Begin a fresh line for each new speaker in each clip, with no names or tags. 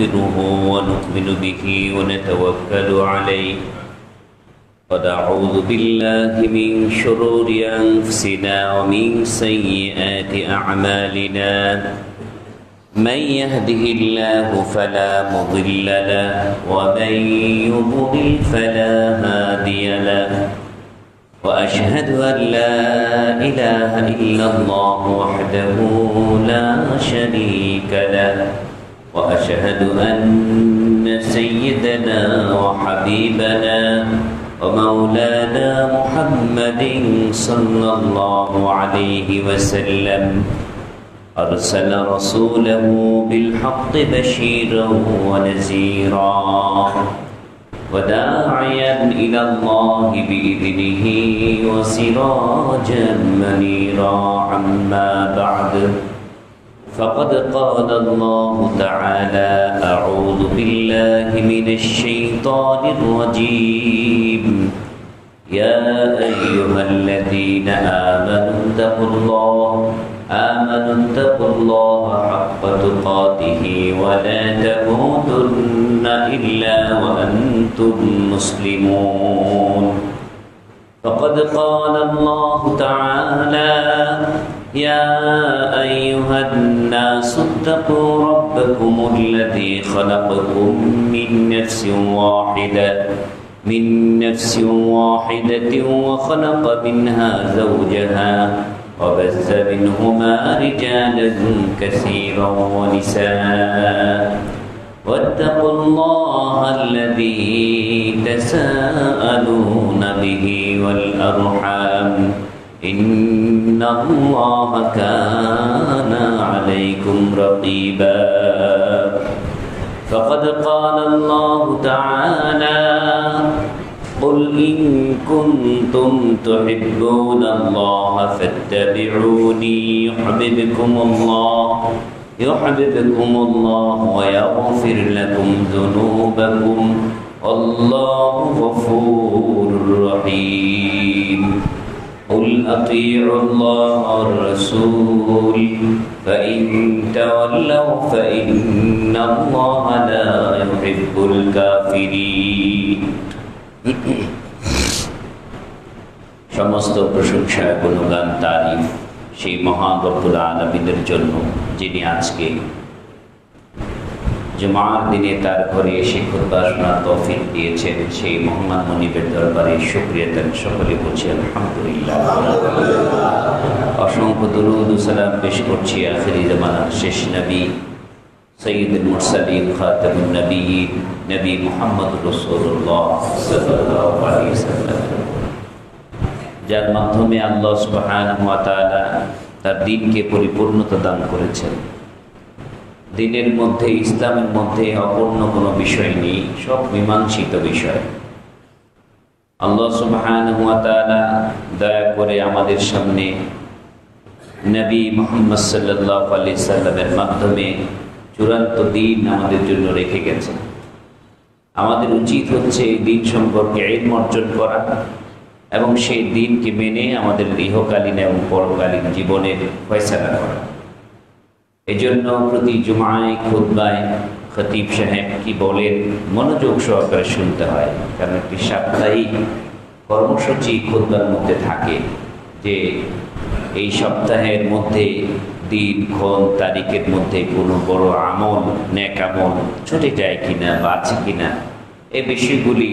نستغفره ونؤمن به ونتوكل عليه ونعوذ بالله من شرور أنفسنا ومن سيئات أعمالنا من يهده الله فلا مضل له ومن يضلل فلا هادي له وأشهد أن لا إله إلا الله وحده لا شريك له وأشهد أن سيدنا وحبيبنا ومولانا محمد صلى الله عليه وسلم أرسل رسوله بالحق بشيرا ونذيرا وداعيا إلى الله بإذنه وسراجا منيرا أما بعد فقد قال الله تعالى أعوذ بالله من الشيطان الرجيم يا أيها الذين آمنوا اتقوا الله حق تقاته ولا تموتن إلا وأنتم مسلمون فقد قال الله تعالى يا أيها الناس اتقوا ربكم الذي خلقكم من نفس واحدة وخلق منها زوجها وبث منهما رجالا كثيرا ونساء واتقوا الله الذي تساءلون به والأرحام إن الله كان عليكم رقيبا فقد قال الله تعالى قل إن كنتم تحبون الله فاتبعوني يحببكم الله ويغفر لكم ذنوبكم والله غفور رحيم قل أطيعوا الله والرسول فإن تولوا فإن الله لا يحب الكافرين সমস্ত প্রশংসা গুণগান তারিফ সেই মহান রব্বুল আলামিনের জন্য যিনি আজকে জুমার দিনে তার ঘরে এসে খুতবা শোনার তৌফিক দিয়েছেন সেই মহান মনিবের দরবারে শুকরিয়া দেন সকলে বলছি আলহামদুলিল্লাহ। অসংখ্য দুরূদ ও সালাম পেশ করছি আখিরি জামানার শেষ নবী সৈয়দুল মুরসালিন খাতামুন নবিয়্যিন নবী মুহাম্মদুর রাসূলুল্লাহ সাল্লাল্লাহু আলাইহি ওয়াসাল্লাম, যার মাধ্যমে আল্লাহ সুবহানাহু ওয়া তাআলা তার দ্বীনকে পরিপূর্ণতা দান করেছেন। দ্বীনের মধ্যে, ইসলামের মধ্যে অপূর্ণ কোনো বিষয় নেই, সব মীমাংসিত বিষয়। আল্লাহ সুবহানাহু ওয়া তাআলা দয়া করে আমাদের সামনে নবী মুহাম্মদ সাল্লাল্লাহু আলাইহি সাল্লামের মাধ্যমে চূড়ান্ত দ্বীন আমাদের জন্য রেখে গেছেন। আমাদের উচিত হচ্ছে এই দ্বীন সম্পর্কে ইলম অর্জন করা এবং সেই দ্বীনকে মেনে আমাদের ইহকালীন এবং পরকালীন জীবনের ফয়সালা করা। এজন্য প্রতি জুমায় খুতবায় খতিব সাহেব কি বলেন মনোযোগ সহকারে শুনতে হয়, কারণ একটি সাপ্তাহিক কর্মসূচি খুতবার মধ্যে থাকে যে এই সপ্তাহের মধ্যে দিনক্ষণ তারিখের মধ্যে কোনো বড় আমল, নেক আমল ছুটে যায় কিনা বা আছে কিনা, এই বিষয়গুলি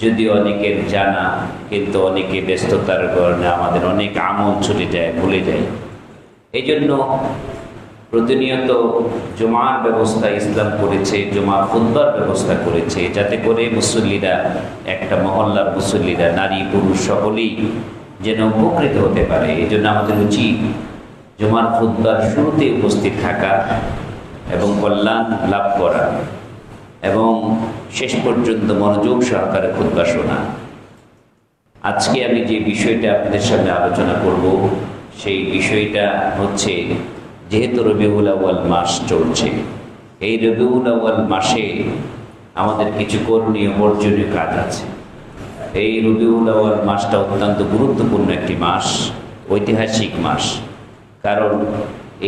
যদি অনেকের জানা, কিন্তু অনেকে ব্যস্ততার কারণে আমাদের অনেক আমল ছুটে যায়, ভুলে যায়। এই জন্য প্রতিনিয়ত জুমার ব্যবস্থা ইসলাম করেছে, জুমার খুতবার ব্যবস্থা করেছে, যাতে করে মুসল্লিরা, একটা মহল্লার মুসল্লিরা নারী পুরুষ সকলেই যেন উপকৃত হতে পারে। এই জন্য আমাদের উচিত জুমার খুতবার শুরুতে উপস্থিত থাকা এবং কল্যাণ লাভ করা এবং শেষ পর্যন্ত মনোযোগ সহকারে খুতবা শোনা। আজকে আমি যে বিষয়টা আপনাদের সামনে আলোচনা করব সেই বিষয়টা হচ্ছে, যেহেতু রবিউল আউয়াল মাস চলছে, এই রবিউল আউয়াল মাসে আমাদের কিছু করণীয় বর্জনীয় কাজ আছে। এই রবিউল আউয়াল মাসটা অত্যন্ত গুরুত্বপূর্ণ একটি মাস, ঐতিহাসিক মাস। কারণ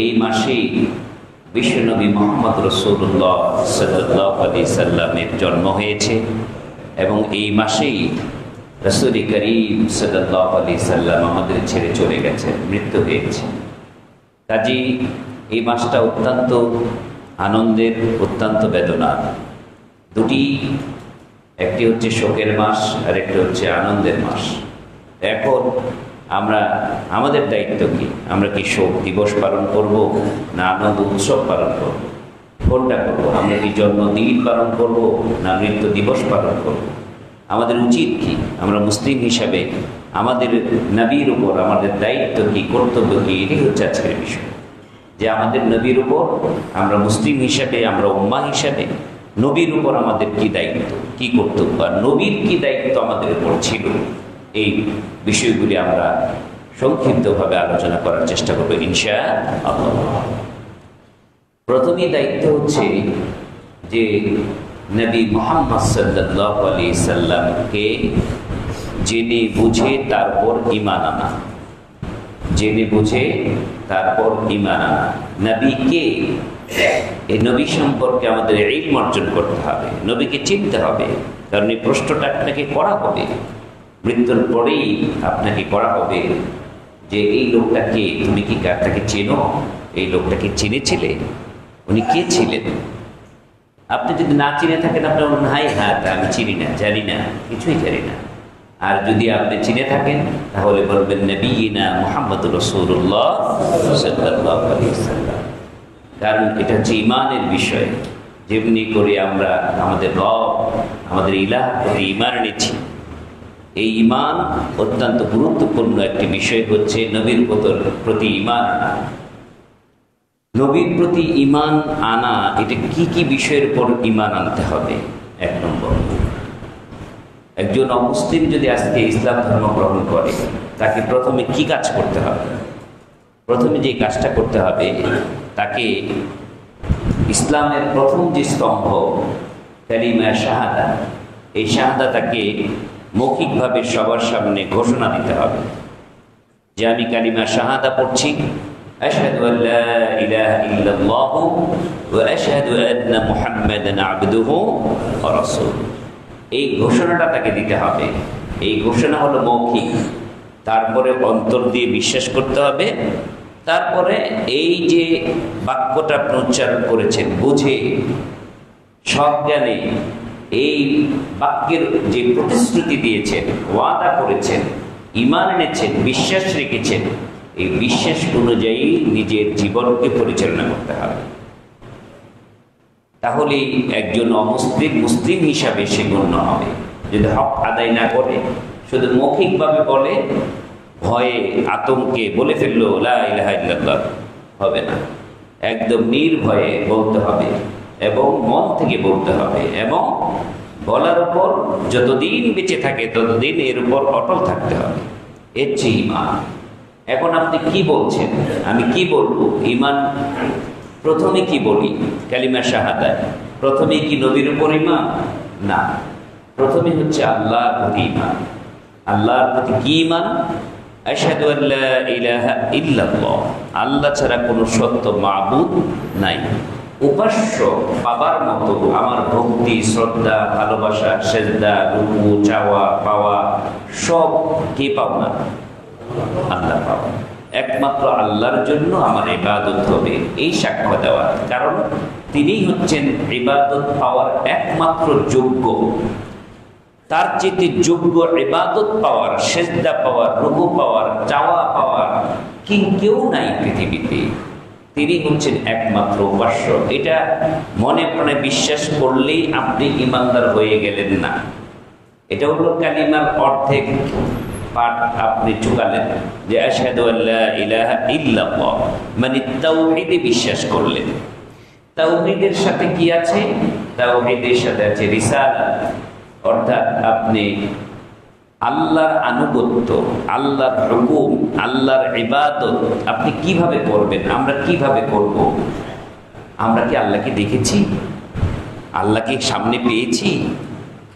এই মাসেই বিশ্বনবী মুহাম্মদ রাসূলুল্লাহ সাল্লাল্লাহু আলাইহি সাল্লামের জন্ম হয়েছে এবং এই মাসেই রাসূল করিম সাল্লাল্লাহু আলাইহি সাল্লাম আমাদের ছেড়ে চলে গেছেন, মৃত্যু হয়েছে। কাজেই এই মাসটা অত্যন্ত আনন্দের, অত্যন্ত বেদনার, দুটি, একটি হচ্ছে শোকের মাস আর একটি হচ্ছে আনন্দের মাস। এখন আমরা আমাদের দায়িত্ব কি? আমরা কি শোক দিবস পালন করব না আনন্দ উৎসব পালন করব? কোনটা করব? আমরা কি জন্মদিন পালন করব না মৃত্যু দিবস পালন করব? আমাদের উচিত কি? আমরা মুসলিম হিসাবে আমাদের নবীর উপর আমাদের দায়িত্ব কি, কর্তব্য কি, এটাই হচ্ছে আজকের বিষয়। যে আমাদের নবীর উপর আমরা মুসলিম হিসাবে, আমরা উম্মাহ হিসাবে নবীর উপর আমাদের কি দায়িত্ব, কি কর্তব্য, আর নবীর কি দায়িত্ব আমাদের উপর ছিল, এই বিষয়গুলি আমরা সংক্ষিপ্তভাবে আলোচনা করার চেষ্টা করব ইনশাআল্লাহ। প্রথমেই দায়িত্ব হচ্ছে যে নবী মুহাম্মদ সাল্লাল্লাহু আলাইহি সাল্লামকে জেনে বুঝে তারপর ঈমান আনা, জেনে বুঝে তারপর ঈমান আনা। নবীকে, এই নবী সম্পর্কে আমাদের ইলম অর্জন করতে হবে, নবীকে চিনতে হবে, কারণ এই প্রশ্নটা আপনাকে করা হবে, মৃত্যুর পরেই আপনাকে করা হবে যে এই লোকটাকে, তুমি কি তাকে চেনো? এই লোকটাকে চিনেছিলে? উনি কে ছিলেন? আপনি যদি না চিনে থাকেন, আপনি বলুন হাই হ্যাঁ তা আমি চিনি না, জানি না, কিছুই জানি না। আর যদি আপনি চিনে থাকেন তাহলে বলবেন নবিয়িনা মুহাম্মদুর রাসূলুল্লাহ সাল্লাল্লাহু আলাইহি ওয়াসাল্লাম। কারণ এটা হচ্ছে ঈমানের বিষয়। যেমনি করে আমরা আমাদের রব, আমাদের ইলাহ প্রতি ঈমান এনেছি, এই ঈমান অত্যন্ত গুরুত্বপূর্ণ একটি বিষয় হচ্ছে নবীর প্রতি ঈমান আনা। নবীর প্রতি ঈমান আনা, এটা কি কি বিষয়ের উপর ঈমান আনতে হবে? এক নম্বর, একজন অমুসলিম যদি আজকে ইসলাম ধর্ম গ্রহণ করে, তাকে প্রথমে কি কাজ করতে হবে? প্রথমে যে কাজটা করতে হবে, তাকে ইসলামের প্রথম যে স্তম্ভ কালিমা শাহাদা, এই শাহাদা তাকে মৌখিকভাবে সবার সামনে ঘোষণা দিতে হবে যে আমি কালিমা শাহাদা পড়ছি, আশহাদু আল্লা ইলাহা ইল্লাল্লাহ ওয়া আশহাদু আন্না মুহাম্মাদান আবদুহু ওয়া রাসূলুহু। এই ঘোষণাটা তাকে দিতে হবে। এই ঘোষণা হলো মৌখিক, তারপরে অন্তর দিয়ে বিশ্বাস করতে হবে, তারপরে এই যে বাক্যটা আপনি উচ্চারণ করেছেন বুঝে সজ্ঞানে এই বাক্যের যে প্রতিশ্রুতি দিয়েছেন, ওয়াদা করেছেন, ঈমান এনেছেন, বিশ্বাস রেখেছেন, এই বিশ্বাস অনুযায়ী নিজের জীবনকে পরিচালনা করতে হবে। তাহলেই একজন অমুসলিম মুসলিম হিসাবে সে গণ্য হবে। যদি হক আদায় না করে, শুধু মৌখিকভাবে বলে, ভয়ে আতঙ্কে বলে ফেললো লা ইলাহা ইল্লাল্লাহ, হবে না। একদম নির্ভয়ে বলতে হবে এবং মন থেকে বলতে হবে, এবং বলার উপর যতদিন বেঁচে থাকে ততদিন এর উপর অটল থাকতে হবে। এর চেয়ে ঈমান। এখন আপনি কি বলছেন, আমি কি বলবো? ঈমান প্রথমে কি বলি? কালিমা শাহাদা প্রথমে কি নবীর উপর ঈমান? না, প্রথমে হচ্ছে আল্লাহর প্রতি ঈমান। আল্লাহর প্রতি কি ঈমান? আশহাদু আল্লা ইলাহা ইল্লাল্লাহ, আল্লাহ ছাড়া কোনো সত্য মাবুদ নাই, উপাস্য পাবার মতো আমার ভক্তি, শ্রদ্ধা, ভালোবাসা, সেজদা, রুকু, চাওয়া পাওয়া সব কে পাও না? আল্লাহ পাওয়া। একমাত্র আল্লাহর জন্য আমার ইবাদত হবে, এই সাক্ষ্য দেওয়া। কারণ তিনিই হচ্ছেন ইবাদত পাওয়ার একমাত্র যোগ্য। তার চেয়ে যোগ্য ইবাদত পাওয়ার, সেজদা পাওয়ার, রুকু পাওয়ার, চাওয়া পাওয়ার কেউ নাই পৃথিবীতে। তিনি হচ্ছেন একমাত্র উপাস্য। এটা মনে প্রাণে বিশ্বাস করলেই আপনি ঈমানদার হয়ে গেলেন না। এটা হলো কালিমার অর্ধেক পাঠ আপনি চুকালেন, যে আশহাদু আল্লা ইলাহা ইল্লাল্লাহ, মানে তাওহীদে বিশ্বাস করলেন। তাওহীদের সাথে কি আছে? তাওহীদের সাথে আছে রিসালাত, অর্থাৎ আপনি আল্লাহর আনুগত্য, আল্লাহর হুকুম, আল্লাহর ইবাদত আপনি কিভাবে করবেন, আমরা কিভাবে করব? আমরা কি আল্লাহকে দেখেছি? আল্লাহকে সামনে পেয়েছি?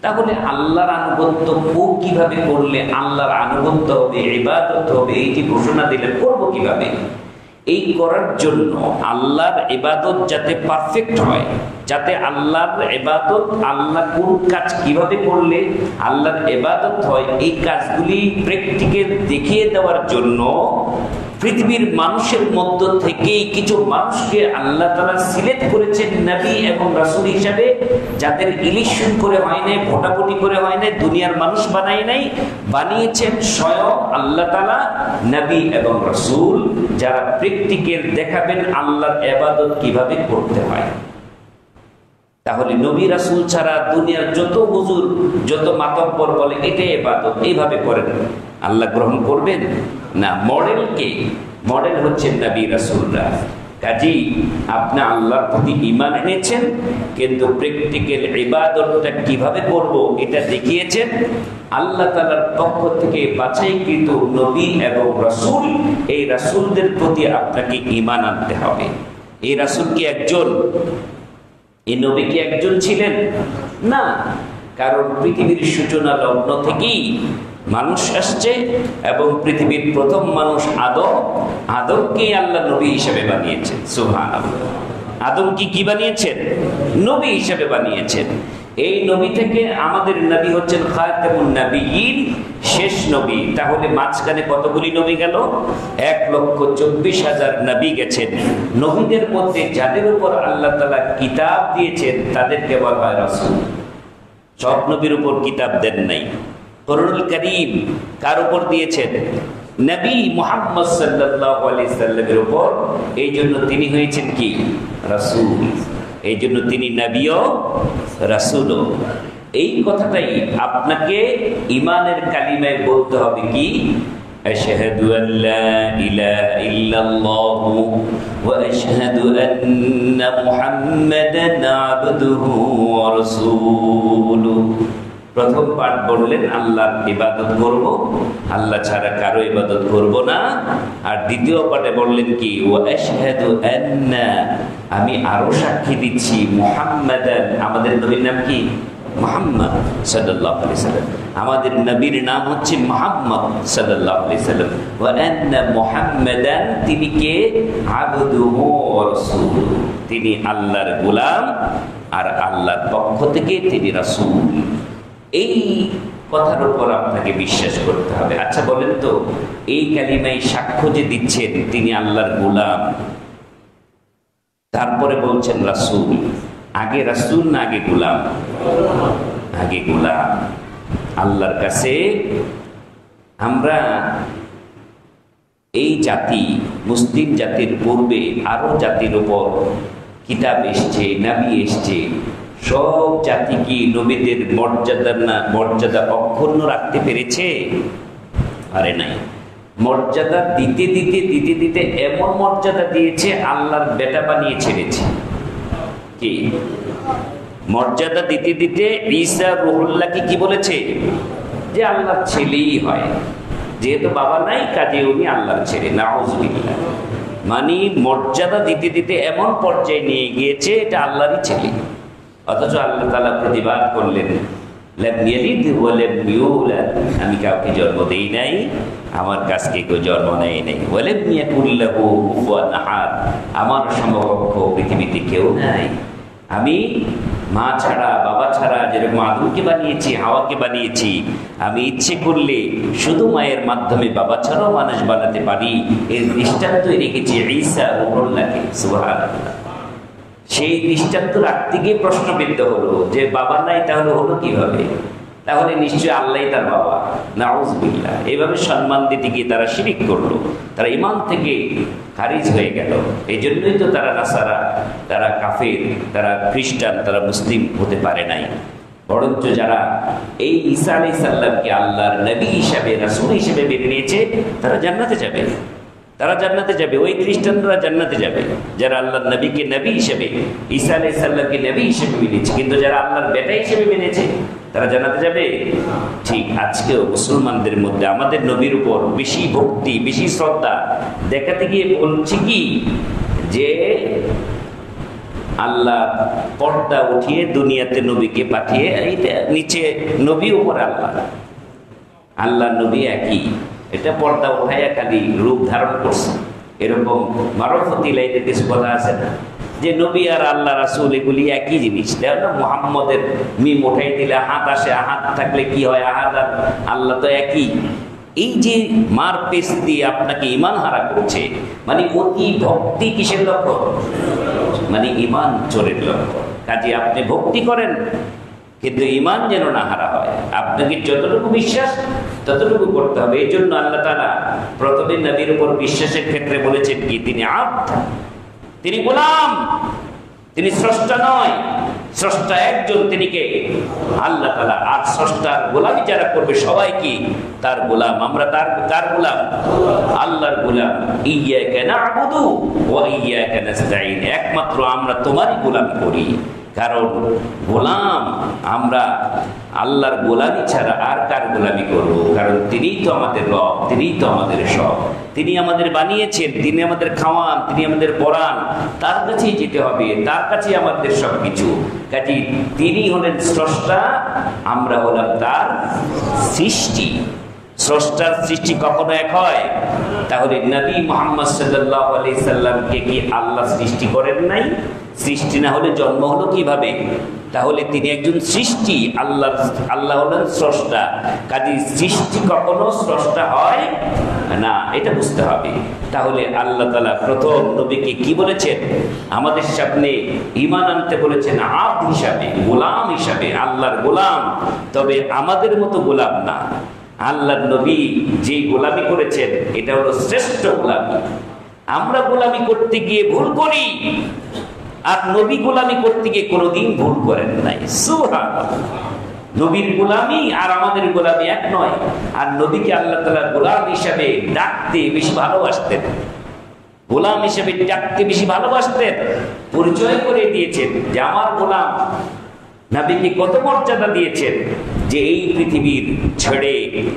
তাহলে আল্লাহর আনুগত্য কিভাবে করলে আল্লাহর আনুগত্য হবে, ইবাদত হবে, এই যে ঘোষণা দিলেন, করবো কিভাবে? এই করার জন্য আল্লাহর ইবাদত যাতে পারফেক্ট হয়, যাতে আল্লাহর ইবাদত, আল্লাহ কোন কাজ কিভাবে করলে আল্লাহর ইবাদত হয়, এই কাজগুলি প্র্যাকটিক্যাল দেখিয়ে দেওয়ার জন্য পৃথিবীর মানুষের মধ্য থেকেই কিছু মানুষকে আল্লাহ তাআলা সিলেক্ট করেছেন নবী এবং রাসূল হিসাবে, যাদের ইলেকশন করে হয় নাই, ভোটাভুটি করে হয় নাই, দুনিয়ার মানুষ বানায় নাই, বানিয়েছেন স্বয়ং আল্লাহ তাআলা নবী এবং রাসূল, যারা প্র্যাকটিক্যাল দেখাবেন আল্লাহর ইবাদত কিভাবে করতে হয়। তাহলে নবী রাসূল ছাড়া দুনিয়ার যত হুজুর, যত মাতব্বর বলে এটা ইবাদত, এইভাবে করেন, আল্লাহ গ্রহণ করবেন না। মডেল কে? মডেল হচ্ছেন নবী রাসূলরা। কাজী আপনি আল্লাহর প্রতি ঈমান এনেছেন, কিন্তু প্র্যাকটিক্যাল ইবাদতটা কিভাবে করব এটা দেখিয়েছেন আল্লাহ তাআলার পক্ষ থেকে বাছাইকৃত নবী এবং রাসূল। এই রাসূলদের প্রতি আপনাকে ঈমান আনতে হবে। এই রাসূল কি একজন? এই নবী কি একজন ছিলেন? না, কারণ পৃথিবীর সূচনা লগ্ন থেকেই মানুষ আসছে এবং পৃথিবীর প্রথম মানুষ আদম, আদমকে আল্লাহ নবী হিসেবে বানিয়েছেন। সুবহানাল্লাহ। আদমকে কি বানিয়েছেন? নবী হিসেবে বানিয়েছেন। এই নবী থেকে আমাদের নবী হচ্ছেন খাতামুন নবিয়্যিন, শেষ নবী। তাহলে মাঝখানে কতগুলি নবী গেল? 1,24,000 নবী গেছেন। নবীদের মধ্যে যাদের উপর আল্লাহ তাআলা কিতাব দিয়েছেন তাদেরকে বলা হয় রাসূল। সব নবীর উপর কিতাব দেন নাই। কুরআনুল কারীম কার উপর দিয়েছেন? নবী মুহাম্মদ সাল্লাল্লাহু আলাইহি সাল্লামের উপর। এই জন্য তিনি হয়েছেন কি? রাসূল। এই জন্য তিনি নবীও রাসূলও। এই কথাটাই আপনাকে ঈমানের কালিমায় বলতে হবে কি? আশহাদু আল্লা ইলাহা ইল্লাল্লাহু ওয়া আশহাদু আন্না মুহাম্মাদান আবদুহু ওয়া রাসূলুহু। প্রথম পাঠ বললেন আল্লাহর ইবাদত করব, আল্লাহ ছাড়া কারো ইবাদত করব না। আর দ্বিতীয় পাঠে বললেন কি? ওয়া আশহাদু আন্না, আমি আরো সাক্ষী দিচ্ছি, মুহাম্মাদান, আমাদের নবীর নাম কি? মুহাম্মদ সাল্লাল্লাহু আলাইহি সাল্লাম। আমাদের নবীর নাম হচ্ছে মুহাম্মদ সাল্লাল্লাহু আলাইহি সাল্লাম। ওয়া আন্না মুহাম্মাদান, তিনি কে? আবদুহু ওয়া রাসূলুহু, তিনি আল্লাহর গোলাম আর আল্লাহর পক্ষ থেকে তিনি রাসূল। এই কথার উপর আপনাকে বিশ্বাস করতে হবে। আচ্ছা বলেন তো, এই কালিমায় সাক্ষ্য যে দিচ্ছেন তিনি আল্লাহর গোলাম, তারপরে বলছেন রাসূল, আগে রাসূল না আগে গোলাম? আগে গোলাম। আল্লাহর কাছে আমরা এই জাতি, মুসলিম জাতির পূর্বে আরো জাতির উপর কিতাব এসছে, নবী এসছে। সব জাতি কি নবীদের মর্যাদা অক্ষুণ্ণ রাখতে পেরেছে? পারে নাই। মর্যাদা দিতে দিতে দিতে দিতে এমন মর্যাদা দিয়েছে আল্লাহর বেটা বানিয়ে ছেড়েছে। কি মর্যাদা দিতে দিতে ঈসা রুহুল্লাহকে কি বলেছে? যে আল্লাহর ছেলেই হয়, যেহেতু বাবা নাই কাজে উনি আল্লাহর ছেলে। নাউযুবিল্লাহ। মানে মর্যাদা দিতে দিতে এমন পর্যায়ে নিয়ে গিয়েছে এটা আল্লাহরই ছেলে। অথচ আল্লাহ তাআলা প্রতিবাদ করলেন, লাম ইয়ালিদ ওয়া লাম ইউলাদ, আমি কাউকে জন্ম দেই নাই, আমার কাছে কেউ জন্ম নেয় নাই। ওয়া লাম ইয়াকুল লাহু কুফুয়ান আহাদ, আমার সমকক্ষ পৃথিবীতে কেউ নাই। আমি মা ছাড়া, বাবা ছাড়া, যেরকম আদমকে বানিয়েছি, হাওয়াকে বানিয়েছি, আমি ইচ্ছে করলে শুধু মায়ের মাধ্যমে বাবা ছাড়াও মানুষ বানাতে পারি। এর দৃষ্টান্ত রেখেছি ঈসা রুহুল্লাহকে। সুবহানাল্লাহ। সেই দৃষ্টান্ত রাখতে গিয়ে প্রশ্নবিদ্ধ হলো যে বাবা নাই, তাহলে হলো কিভাবে? তাহলে নিশ্চয়ই আল্লাহই তার বাবা। নাউযুবিল্লাহ। এইভাবে সম্মান দিতে গিয়ে তারা শিরক করলো, তারা ঈমান থেকে খারিজ হয়ে গেল। এই জন্যই তো তারা নাসারা, তারা কাফের, তারা খ্রিস্টান, তারা মুসলিম হতে পারে নাই। বরঞ্চ যারা এই ঈসা আলাইহিস সালামকে আল্লাহর নবী হিসাবে, রাসূল হিসেবে মেনে নিয়েছে, তারা জান্নাতে যাবে। তারা জান্নাতে যাবে। ওই খ্রিস্টানরা জান্নাতে যাবে যারা আল্লাহর নবীকে নবী হিসেবে, ঈসা আলাইহিস সালামকে নবী হিসেবে মেনেছে। কিন্তু যারা আল্লাহর বেটা হিসেবে মেনেছে তারা জান্নাতে যাবে। ঠিক আজকেও মুসলমানদের মধ্যে আমাদের নবীর উপর বেশি ভক্তি, বেশি শ্রদ্ধা দেখাতে গিয়ে বলছি কি যে আল্লাহ পর্দা উঠিয়ে দুনিয়াতে নবীকে পাঠিয়ে, এইটা নিচে নবী উপর আল্লাহ, আল্লাহ নবী একই, এটা পর্দা উঠাইয়া খালি রূপ ধারণ করছে। এরকম মারফতি লাইনের কিছু কথা আছে না, যে নবী আর আল্লাহ রাসূল এগুলি একই জিনিস। দেখো মুহাম্মদের মিম উঠাই দিলে হাত আসে, হাত থাকলে কি হয়, আহাদ আর আল্লাহ তো একই। এই যে মার পেশ দিয়ে আপনাকে ইমান হারা করছে, মানে অতি ভক্তি কিসের লক্ষ্য, মানে ইমান চোরের লক্ষ্য। কাজে আপনি ভক্তি করেন কিন্তু ইমান যেন না হারা হয়। আপনাকে যতটুকু বিশ্বাস ততটুকু করতে হবে। এই জন্য আল্লাহ তাআলা প্রথমে নবীর উপর বিশ্বাসের ক্ষেত্রে বলেছেন কি, তিনি আব্দ, তিনি গোলাম, তিনি স্রষ্টা নয়। স্রষ্টা একজন, তিনি কে, আল্লাহ তাআলা। আর স্রষ্টার গোলামি যারা করবে সবাই কি, তার গোলাম। আমরা তার গোলাম, আল্লাহর গোলাম। ইয়্যাকা না'বুদু ওয়া ইয়্যাকা নাস্তাঈন, একমাত্র আমরা তোমারই গোলামি করি। কারণ গোলাম আমরা, আল্লাহর গোলামি ছাড়া আর কার গোলামি করব? কারণ তিনিই তো আমাদের রব, তিনিই তো আমাদের সব। তিনি আমাদের বানিয়েছেন, তিনি আমাদের খাওয়ান, তিনি আমাদের পড়ান, তার কাছেই যেতে হবে, তার কাছেই আমাদের সব কিছু। কাজে তিনি হলেন স্রষ্টা, আমরা হলাম তার সৃষ্টি। স্রষ্টার সৃষ্টি কখনো এক হয়? তাহলে নবী মুহাম্মদ সাল্লাল্লাহু আলাইহি সাল্লামকে কি আল্লাহ সৃষ্টি করেন নাই? সৃষ্টি না হলে জন্ম হলো কিভাবে? তাহলে তিনি একজন সৃষ্টি, আল্লাহ হলেন স্রষ্টা। কাজে সৃষ্টি কখনো স্রষ্টা হয় না, এটা বুঝতে হবে। তাহলে আল্লাহ তাআলা প্রথম নবীকে কি বলেছেন? আমাদের সামনে ঈমান আনতে বলেছেন আব্দ হিসাবে, গোলাম হিসাবে, আল্লাহর গোলাম। তবে আমাদের মতো গোলাম না। আল্লাহর নবী যে গোলামি করেছেন এটা হলো শ্রেষ্ঠ গোলামি। আমরা গোলামি করতে গিয়ে ভুল করি, আর নবী গোলামি করতে গিয়ে কোনোদিন ভুল করেন নাই। সুবহানাল্লাহ। নবীর গোলামি আর আমাদের গোলামি এক নয়। আর নবীকে আল্লাহ তাআলা গোলাম হিসাবে ডাকতে বেশি ভালোবাসতেন, গোলাম হিসেবে ডাকতে বেশি ভালোবাসতেন। পরিচয় করে দিয়েছেন যে আমার গোলাম। নবীকে কত মর্যাদা দিয়েছেন যে এই পৃথিবীর ছেড়ে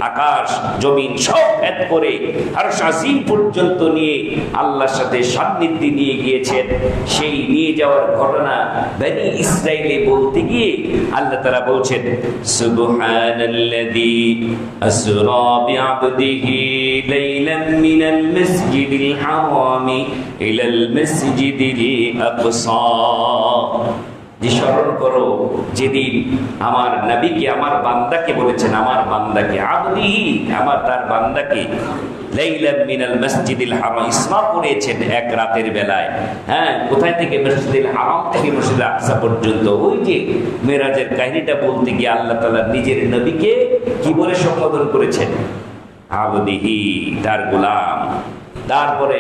আকাশ জমিন সব ভেদ করে আরশ আজিম পর্যন্ত নিয়ে আল্লাহর সাথে সান্নিধ্যে নিয়ে গিয়েছেন। সেই নিয়ে যাওয়ার ঘটনা বনি ইসরাইলে বলতে গিয়ে আল্লাহ তাআলা বলছেন সুবহানাল্লাযী আসরা বিআবদিহি লাইলাম মিনাল মাসজিদিল হারামি ইলাল মাসজিদিল আকসা। যে স্মরণ করো যেদিন আমার নবীকে, আমার বান্দাকে বলেছেন, আমার বান্দাকে আবদিহি, আমার তার বান্দাকে লাইলাম মিনাল মাসজিদিল হারাম, ইসরা করেছেন এক রাতের বেলায়। হ্যাঁ, কোথায় থেকে? মসজিদুল হারাম থেকে মসজিদুল আকসা পর্যন্ত। ওই যে মেরাজের কাহিনীটা বলতে গিয়ে আল্লাহ তাআলা নিজের নবীকে কি বলে সম্বোধন করেছেন? আবদিহি, তার গোলাম। তারপরে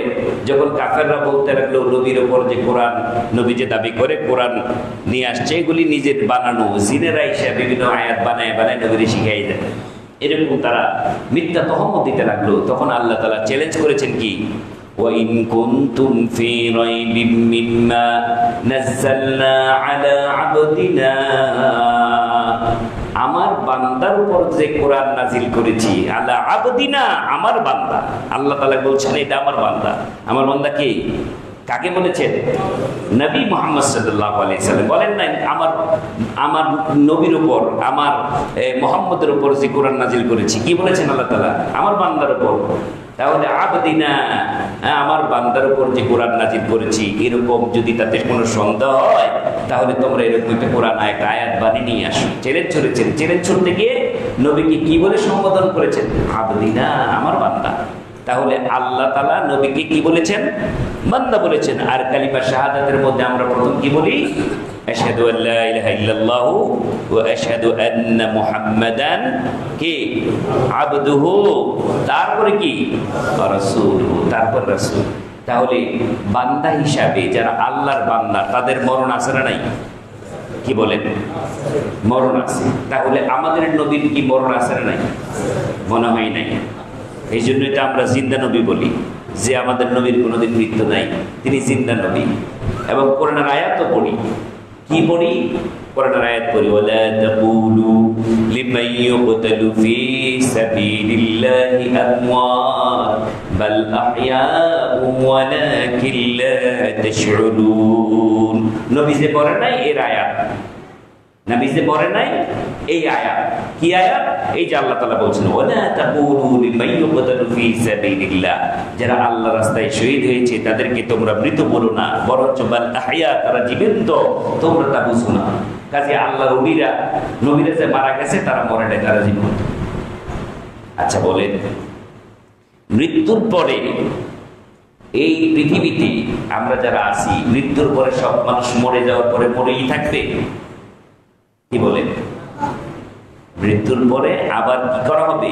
যখন কাফেররা বলতে লাগলো নবীর ওপর যে কোরআন, নবী যে দাবি করে কোরআন নিয়ে আসছে, এগুলি নিজের বানানো, জিনেরা এসে বিভিন্ন আয়াত বানায় বানায় নবীর শিখাই দেয়, এরকম তারা মিথ্যা তহমত দিতে লাগলো। তখন আল্লাহ তাআলা চ্যালেঞ্জ করেছেন কি, وَإِن كُنتُمْ فِي رَيْبٍ مِّمَّا نَزَّلْنَا عَلَى عَبْدِنَا, আমার বান্দার উপর যে কোরআন নাজিল করেছি, আলা আবদিনা, আমার বান্দা। আল্লাহ তাআলা বলছেন এটা আমার বান্দা। আমার বান্দা কে? কাকে বলেছেন? নবী মুহাম্মদ সাল্লাল্লাহু আলাইহি সাল্লাম। বলেন না আমার নবীর উপর, আমার মুহাম্মদের উপর যে কোরআন নাজিল করেছি, কি বলেছেন আল্লাহ তাআলা? আমার বান্দার উপর। তাহলে আবদিনা, আমার বান্দার উপর যে কোরআন নাজিল করেছি, এরকম যদি তাতে কোনো সন্দেহ হয় তাহলে তোমরা এরকম একটা কোরআন একটা আয়াত বানিয়ে নিয়ে আসো। চ্যালেঞ্জ ছড়েছেন। চ্যালেঞ্জ ছড়তে গিয়ে নবীকে কি বলে সম্বোধন করেছেন? আবদিনা, আমার বান্দা। তাহলে আল্লাহ তাআলা নবীকে কি বলেছেন? বান্দা বলেছেন। আর কালিমা শাহাদাতের মধ্যে আমরা প্রথম কি বলি? আশহাদু আল্লা ইলাহা ইল্লাল্লাহু ওয়া আশহাদু আন্না মুহাম্মাদান কি আবদুহু, তারপরে কি রাসূলুহু, তারপর রাসূল। তাহলে বান্দা হিসাবে যারা আল্লাহর বান্দা তাদের মরণ আছে না নাই? কি বলেন? মরণ আছে। তাহলে আমাদের নবীর কি মরণ আছে না নাই? মনে হয় নাই। এই জন্য এটা আমরা জিন্দা নবী বলি, যে আমাদের নবীর কোনোদিন মৃত্যু নাই, তিনি জিন্দা নবী। এবং কোরআনের আয়াতও পড়ি। কি পড়ি? কোরআনের আয়াত পড়ি, ওয়ালা তাকুলু লিমান ইউকতালু ফি সাবিলিল্লাহি আমওয়াত বাল আহইয়াউ ওয়ালাকিন লা তাশউরুন। নবী যে পড়ে নাই এর আয়াত। নবী যে মরে নাই, এই আয়াত। কি আয়াত? এই যে আল্লাহ তাআলা বলছেন ওয়ালা তাকুলু লিমান ইউকতালু ফি সাবিলিল্লাহ, যারা আল্লাহ রাস্তায় শহীদ হয়েছে তাদেরকে তোমরা মৃত বলো না, বরঞ্চ বাল আহইয়া, তারা জীবন্ত, তোমরা তা বুঝো না। কাজে আল্লাহর নবীরা যে মারা গেছে তারা মরে নাই, তারা জীবন্ত। আচ্ছা বলেন, মৃত্যুর পরে এই পৃথিবীতে আমরা যারা আছি, মৃত্যুর পরে সব মানুষ মরে যাওয়ার পরে মরেই থাকবে? কি বলেন? মৃত্যুর পরে আবার কি করা হবে?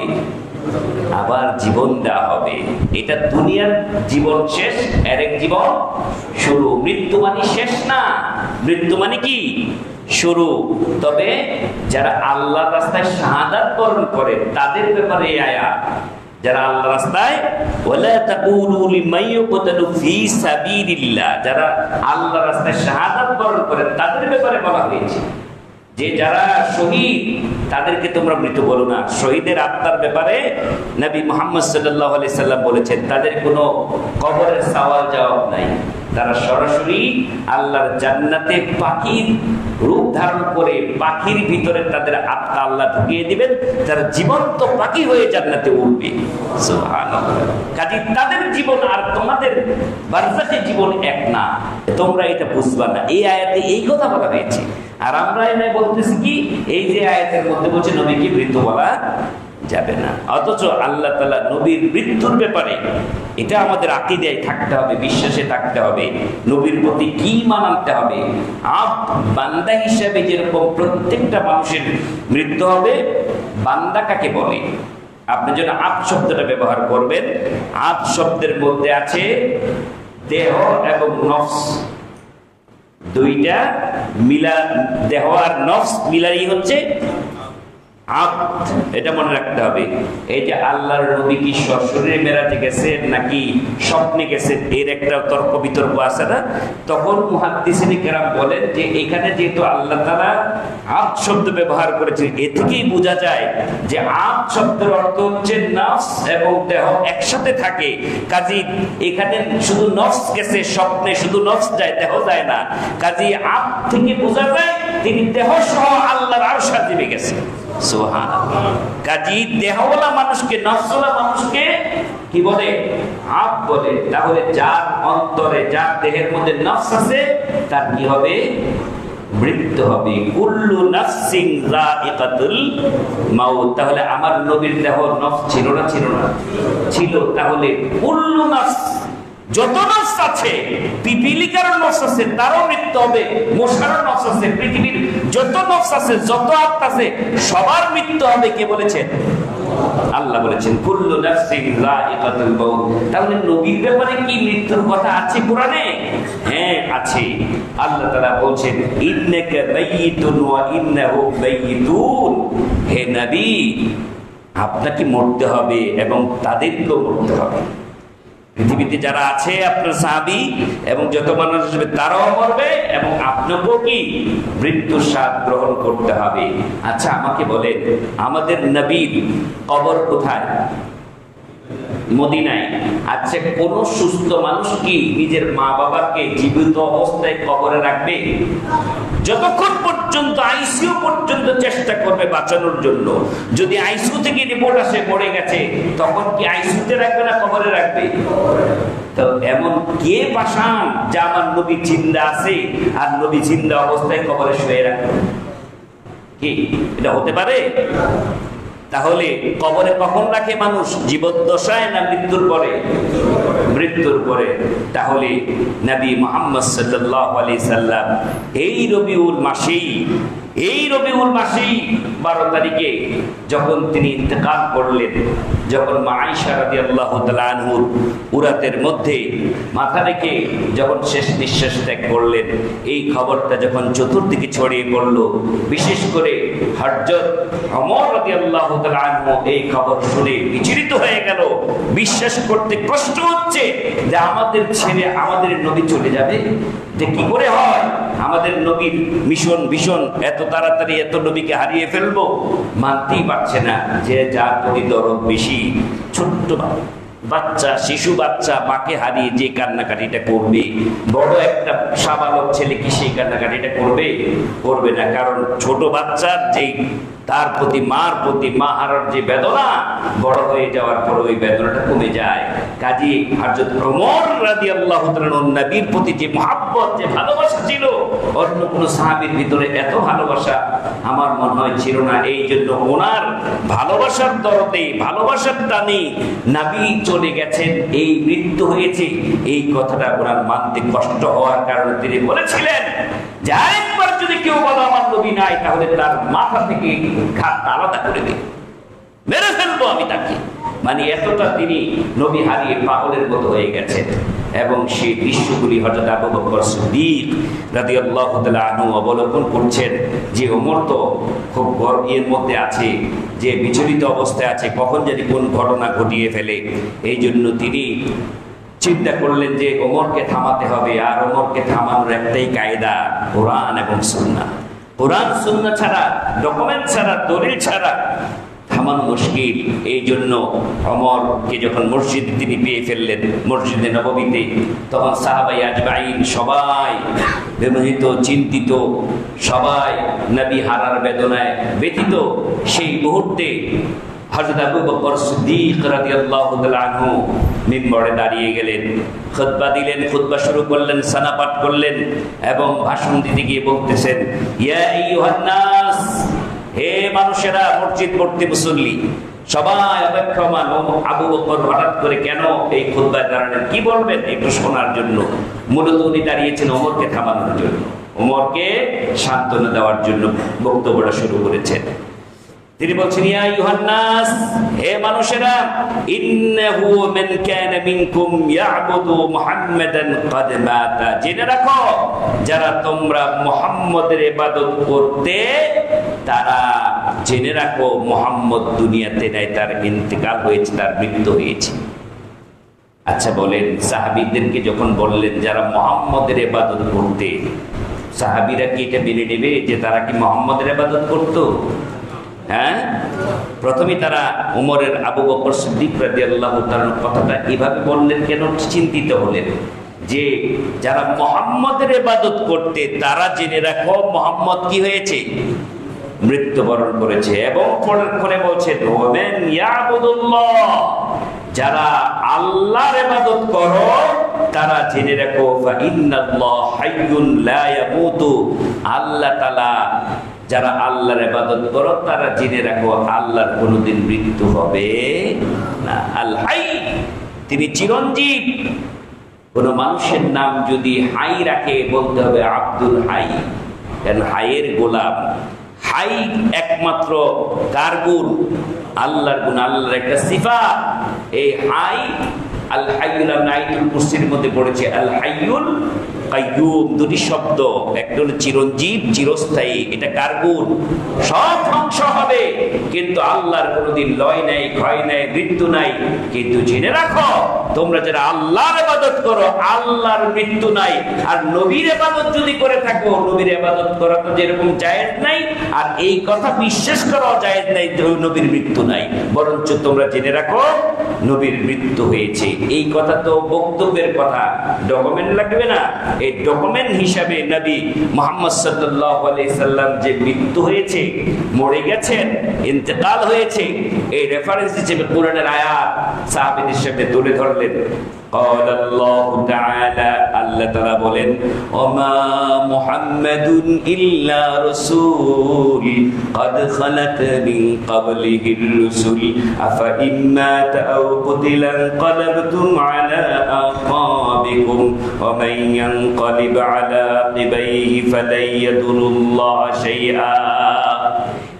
আবার জীবন দেওয়া হবে। এটা দুনিয়ার জীবন শেষ, আরেক জীবন শুরু। মৃত্যু মানে শেষ না, মৃত্যু মানে কি? শুরু। তবে যারা আল্লাহর রাস্তায় শাহাদাত বরণ করে তাদের ব্যাপারে এই আয়াত। যারা আল্লাহ রাস্তায় ওয়ালা তাকুলু লিমান ইউকতালু ফি সাবিলিল্লাহ, যারা আল্লাহ রাস্তায় শাহাদাত বরণ করে তাদের ব্যাপারে বলা হয়েছে যে যারা শহীদ তাদেরকে তোমরা মৃত বলো না। শহীদের আত্মার ব্যাপারে নবী মুহাম্মদ সাল্লাল্লাহু আলাইহি সাল্লাম বলেছেন তাদের কোনো কবরের সওয়াল জবাব নাই, তারা সরাসরি আল্লাহর জান্নাতে পাখির রূপ ধারণ করে পাখির ভিতরে তাদের আত্মা আল্লাহ ঢুকিয়ে দিবেন, তারা জীবন্ত পাখি হয়ে জান্নাতে উঠবে। সুবহানাল্লাহ। কাজে তাদের জীবন আর তোমাদের বারজাখী জীবন এক না, তোমরা এটা বুঝবা না। এই আয়াতে এই কথা বলা হয়েছে। আর আমরা এনে বলতেছি কি, এই যে আয়াতের মধ্যে বলছে নবীকে মৃত বলা যাবে না, অথচ আল্লাহ তাআলা নবীর মৃত্যুর ব্যাপারে এটা আমাদের আকীদায় থাকতে হবে, বিশ্বাসে থাকতে হবে, নবীর প্রতি কি মানতে হবে। বান্দা হিসাবে যেরকম প্রত্যেকটা মানুষের মৃত্যু হবে, বান্দা কাকে বলে? আপনি যেন আব শব্দটা ব্যবহার করবেন, আব শব্দের মধ্যে আছে দেহ এবং নফস, দুইটা মিলা, দেহ আর নফস মিলাই হচ্ছে আব্দ। এটা মনে রাখতে হবে। এই যে আল্লাহর নবী কি সশরীরে মেরাজে গেছেন নাকি স্বপ্নে গেছেন, এর একটা তর্ক বিতর্ক আছে না? তখন মুহাদ্দিসিনে কেরাম বলেন যে এখানে যেহেতু আল্লাহ তাআলা আব্দ শব্দ ব্যবহার করেছেন, এ থেকেই বোঝা যায় যে আব্দ শব্দের অর্থ হচ্ছে নফস এবং দেহ একসাথে থাকে। কাজী এখানে শুধু নফস গেছে, স্বপ্নে শুধু নফস যায়, দেহ যায় না। কাজী আব্দ থেকে বোঝা যায় তিনি দেহ সহ আল্লাহর আরশ আজিমে গেছে। সুবহানাল্লাহ। কাজী দেহওয়ালা মানুষকে, নফসওয়ালা মানুষকে কি বলে? আব বলে। তাহলে যার অন্তরে, যার দেহের মধ্যে নফস আছে তার কি হবে? মৃত্যু হবে। কুল্লু নাফসিন যায়িকাতুল মাউত। তাহলে আমার নবীর দেহ নফস ছিল না? ছিল না? ছিল। তাহলে কুল্লু নাফস, যত নফস আছে, পিপিলিকার নফস আছে তারও মৃত্যু হবে, মশারও নফস আছে, পৃথিবীর যত নফস আছে, যত আত্মা আছে সবার মৃত্যু হবে। কে বলেছেন? আল্লাহ বলেছেন কুল্লু নাফসিন যায়িকাতুল মাউত। তাহলে নবীর ব্যাপারে কি মৃত্যুর কথা আছে কোরআনে? হ্যাঁ আছে। আল্লাহ তাআলা বলছেন ইন্নাকা মাইয়িতুন ওয়া ইন্নাহু মাইয়িতুন। হে নবী, আপনাকে মরতে হবে এবং তাদেরকেও মরতে হবে। পৃথিবীতে যারা আছে আপনার সাহাবী এবং যত মানুষ আসবে তারাও মরবে এবং আপনাকেও কি মৃত্যুর স্বাদ গ্রহণ করতে হবে। আচ্ছা আমাকে বলেন, আমাদের নবীর কবর কোথায়? মদিনায়। আচ্ছা কোন সুস্থ মানুষ কি নিজের মা বাবাকে জীবিত অবস্থায় কবরে রাখবে? যতক্ষণ পর্যন্ত আইসিইউ পর্যন্ত চেষ্টা করবে বাঁচানোর জন্য। যদি আইসিইউ থেকে রিপোর্ট আসে মরে গেছে, তখন কি আইসিইউতে রাখবে না কবরে রাখবে? তো এমন কে পাশান যা আমার নবী জিন্দা আছে আর নবী জিন্দা অবস্থায় কবরে শুয়ে রাখবে? কি এটা হতে পারে? তাহলে কবরে কখন রাখে মানুষ? জীবদ্দশায় না মৃত্যুর পরে? মৃত্যুর পরে। তাহলে নবী মুহাম্মদ সাল্লাল্লাহু আলাইহি সাল্লাম এই রবিউল মাসেই 12 তারিখে যখন তিনি ইন্তেকাল করলেন, যখন মা আয়েশা রাদিয়াল্লাহু তাআলা আনহু উরাতের মধ্যে মাথা রেখে যখন শেষ নিঃশ্বাস ত্যাগ করলেন, এই খবরটা যখন চতুর্দিকে ছড়িয়ে পড়ল, বিশেষ করে হযরত ওমর রাদিয়াল্লাহু তাআলা আনহু এই খবর শুনে বিচলিত হয়ে গেল। বিশ্বাস করতে কষ্ট হচ্ছে যে আমাদের ছেড়ে আমাদের নবী চলে যাবে, যে কি করে হয়? আমাদের নবীর মিশন ভীষণ, এত তাড়াতাড়ি এত নবীকে হারিয়ে ফেলবো, মানতেই পারছে না। যে যার প্রতি দরদ বেশি, ছোট্ট বাচ্চা, শিশু বাচ্চা মাকে হারিয়ে যে কান্নাকাটিটা করবে, বড় একটা সাবালক ছেলে কি সেই কান্নাকাটিটা করবে? করবে না। কারণ ছোট বাচ্চার যেই তার প্রতি মার প্রতি মা হারার যে বেদনা, বড় হয়ে যাওয়ার পর ওই বেদনাটা কমে যায়। কাজী হযরত ওমর রাদিয়াল্লাহু তাআলা নবীর প্রতি যে মহব্বত, যে ভালোবাসা ছিল, অন্য কোনো সাহাবীর ভিতরে এত ভালোবাসা আমার মনে হয় ছিল না। এই জন্য ওনার ভালোবাসার দরদে, ভালোবাসার টানে নবী চলে গেছেন, এই মৃত্যু হয়েছে, এই কথাটা ওনার মানতে কষ্ট হওয়ার কারণে তিনি বলেছিলেন যে আরেকবার যদি কেউ বলো আমার নবী নাই, তাহলে তার মাথা থেকে ঘাট আলাদা করে দিই, মেরে ফেলবো আমি তাকে। মানে এতটা তিনি নবী হারিয়ে পাগলের মতো হয়ে গেছেন। এবং সেই দৃশ্যগুলি হযরত আবু বকর সিদ্দিক রাদিয়াল্লাহু তাআলা আনহু অবলোকন করছেন যে ওমর তো খুব গর্বের মধ্যে আছে, যে বিচলিত অবস্থায় আছে, কখন যদি কোন ঘটনা ঘটিয়ে ফেলে। এই জন্য তিনি চিন্তা করলেন যে ওমরকে থামাতে হবে। আর ওমরকে থামানোর একটাই কায়দা, কোরআন এবং সুন্নাহ। কোরআন সুন্নাহ ছাড়া, ডকুমেন্ট ছাড়া, দলিল ছাড়া থামানো মুশকিল। এই জন্য ওমরকে যখন মসজিদে তিনি পেয়ে ফেললেন, মসজিদে নববীতে, তখন সাহাবায়ে আজমাইন সবাই বিমোহিত, চিন্তিত, সবাই নবী হারার বেদনায় ব্যথিত। সেই মুহূর্তে হযরত আবু বকর সিদ্দিক রাদিয়াল্লাহু তাআলা আনহু মিম্বরে দাঁড়িয়ে গেলেন, খুতবা দিলেন, খুতবা শুরু করলেন, সানা পাঠ করলেন এবং ভাষণ দিতে গিয়ে বলতেছেন, ইয়া আইয়ুহান নাস, হে মানুষেরা, মসজিদ ভর্তি মুসল্লি, সবাই অপেক্ষমান। আবু বকর হঠাৎ করে কেন এই খুতবায় দাঁড়ালেন, কি বলবেন একটু শোনার জন্য। মূলত উনি দাঁড়িয়েছেন ওমরকে থামানোর জন্য, ওমরকে সান্ত্বনা দেওয়ার জন্য বক্তব্যটা শুরু করেছেন। তিনি বলছেন, ইয়া আইয়ুহান নাস, হে মানুষেরা, ইন্নাহু মান কানা মিনকুম ইয়াবুদু মুহাম্মাদান ক্বাদ মাতা, জেনে রাখো যারা তোমরা মুহাম্মদের ইবাদত করতে, তারা জেনে রাখো মুহাম্মদ দুনিয়াতে নাই, তার ইন্তেকাল হয়েছে, তার মৃত্যু হয়েছে। আচ্ছা বলেন, সাহাবীদেরকে যখন বললেন যারা মুহাম্মদের ইবাদত করতে, সাহাবীরা কি এটা মেনে নেবে যে তারা কি মুহাম্মদের ইবাদত করতো? হ্যাঁ, প্রথমে তারা উমরের, আবু বকর সিদ্দিক রাদিয়াল্লাহু তাআলার কথাটা এভাবে বললেন কেন? চিন্তিত হলেন যে যারা মুহাম্মদের ইবাদত করতে, তারা জেনে রাখো মুহাম্মদ কি হয়েছে? মৃত্যুবরণ করেছে। এবং পরে বলছেন, ওয়ামান ইয়াবুদুল্লাহ, যারা আল্লাহর ইবাদত করো, তারা জেনে রাখো ফা ইন্নাল্লাহ হাইয়ুন লা ইয়ামুতু, আল্লাহ তাআলা, যারা আল্লাহর ইবাদত করো তারা জেনে রাখো আল্লাহর কোনোদিন মৃত্যু হবে না। আল হাই, তিনি চিরঞ্জীব। কোন মানুষের নাম যদি হাই রাখে, বলতে হবে আব্দুল হাই, কেন হাইয়ের গোলাম। হাই একমাত্র কার গুণ? আল্লাহর গুণ, আল্লাহর একটা সিফাত। এই হাই, আল হাইয়ুল, আয়াতুল কুরসির মধ্যে পড়েছে আল হাইয়ুল কাইয়ুম, দুটি শব্দ, একটা হলো চিরঞ্জীব, চিরস্থায়ী। এটা কার গুণ? সব ধ্বংস হবে, কিন্তু আল্লাহর কোনোদিন লয় নাই, ক্ষয় নাই, মৃত্যু নাই। কিন্তু জেনে রাখো, তোমরা যারা আল্লাহর ইবাদত করো, আল্লাহর মৃত্যু নাই। আর নবীর ইবাদত যদি করে থাকো, নবীর ইবাদত করা তো যেরকম জায়েজ নাই, আর এই কথা বিশ্বাস করা জায়েজ নাই যে নবীর মৃত্যু নাই। বরঞ্চ তোমরা জেনে রাখো নবীর মৃত্যু হয়েছে। এই কথা তো বক্তব্যের কথা, ডকুমেন্ট লাগবে না। এই ডকুমেন্ট হিসাবে নবী মুহাম্মদ সাল্লাল্লাহু আলাইহি সাল্লাম যে মৃত্যু হয়েছে, মরে গেছেন, ইন্তেকাল হয়েছে, এই রেফারেন্স হিসেবে কোরআনের আয়াত সাহাবীদের সামনে তুলে ধরলেন। قال الله تعالى, আল্লাহ তাআলা বলেন, ওমা মুহাম্মাদুন ইল্লা রাসূল قد خلت من قبله الرسل أفإن مات أو قتل انقلبتم على أعقابكم ومن ينقلب على عقبيه فلن يضر الله شيئا।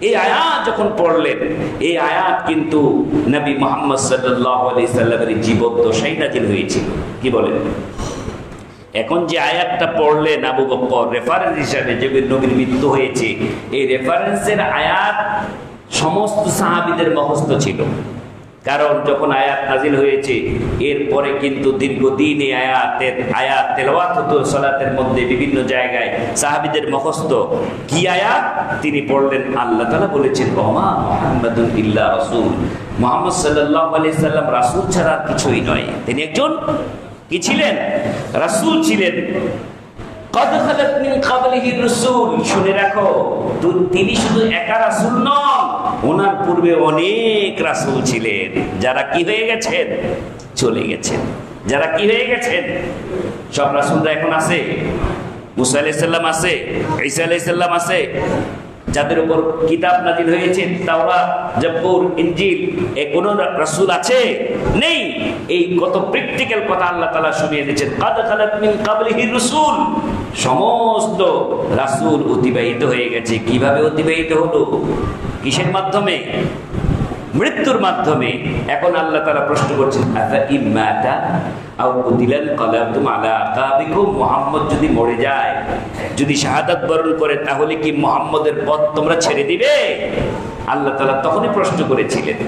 এই আয়াত যখন পড়লেন, এই আয়াত কিন্তু নবী মুহাম্মদ সাল্লাল্লাহু আলাইহি সাল্লামের জীবদ্দশায় নাযিল হয়েছিল। কি বলেন? এখন যে আয়াতটা পড়লেন আবু বকর রেফারেন্স হিসাবে, যে নবীর মৃত্যু হয়েছে, এই রেফারেন্সের আয়াত সমস্ত সাহাবীদের মুখস্থ ছিল। কারণ যখন আয়াত নাজিল হয়েছে এরপরে কিন্তু দীর্ঘদিন এই আয়াত তেলাওয়াত হতো সালাতের মধ্যে বিভিন্ন জায়গায়, সাহাবীদের মুখস্থ। কি আয়াত তিনি পড়লেন? আল্লাহ তাআলা বলেছেন ওমা মুহাম্মাদুন ইল্লা রাসূল, মুহাম্মদ সাল্লাল্লাহু আলাইহি সাল্লাম রাসূল ছাড়া কিছুই নয়। তিনি একজন কি ছিলেন? রাসূল ছিলেন। কদ খালাত মিন ক্বাবলিহি রাসূল, শুনে রাখো তিনি শুধু একা রাসূল নন, ওনার পূর্বে অনেক রাসূল ছিলেন যারা কি হয়ে গেছেন? চলে গেছেন। যারা কি হয়ে গেছেন? সব রাসূলরা এখন আছে? মুসা আলাইহিস সালাম আছে, ঈসা আলাইহিস সালাম আছে, যাদের উপর কিতাব নাজিল হয়েছে তাওরাত, জব্বুর, ইনজিল, এই কোন রাসূল আছে? নেই। এই কত প্র্যাকটিক্যাল কথা আল্লাহ তাআলা শুনিয়ে দিয়েছেন। কাদ খালাত মিন ক্বাবলিহি রাসূল, সমস্ত রাসূল অতিবাহিত হয়ে গেছে। কিভাবে অতিবাহিত হলো? কিসের মাধ্যমে? মৃত্যুর মাধ্যমে। এখন আল্লাহ তাআলা প্রশ্ন করছেন আফা ইম্মাতা আও কুতিলান কালাবতুম আলা আকাবিকুম, মুহাম্মদ যদি মরে যায়, যদি শাহাদাত বরণ করে, তাহলে কি মুহাম্মদের পথ তোমরা ছেড়ে দিবে? আল্লাহ তাআলা তখনই প্রশ্ন করেছিলেন,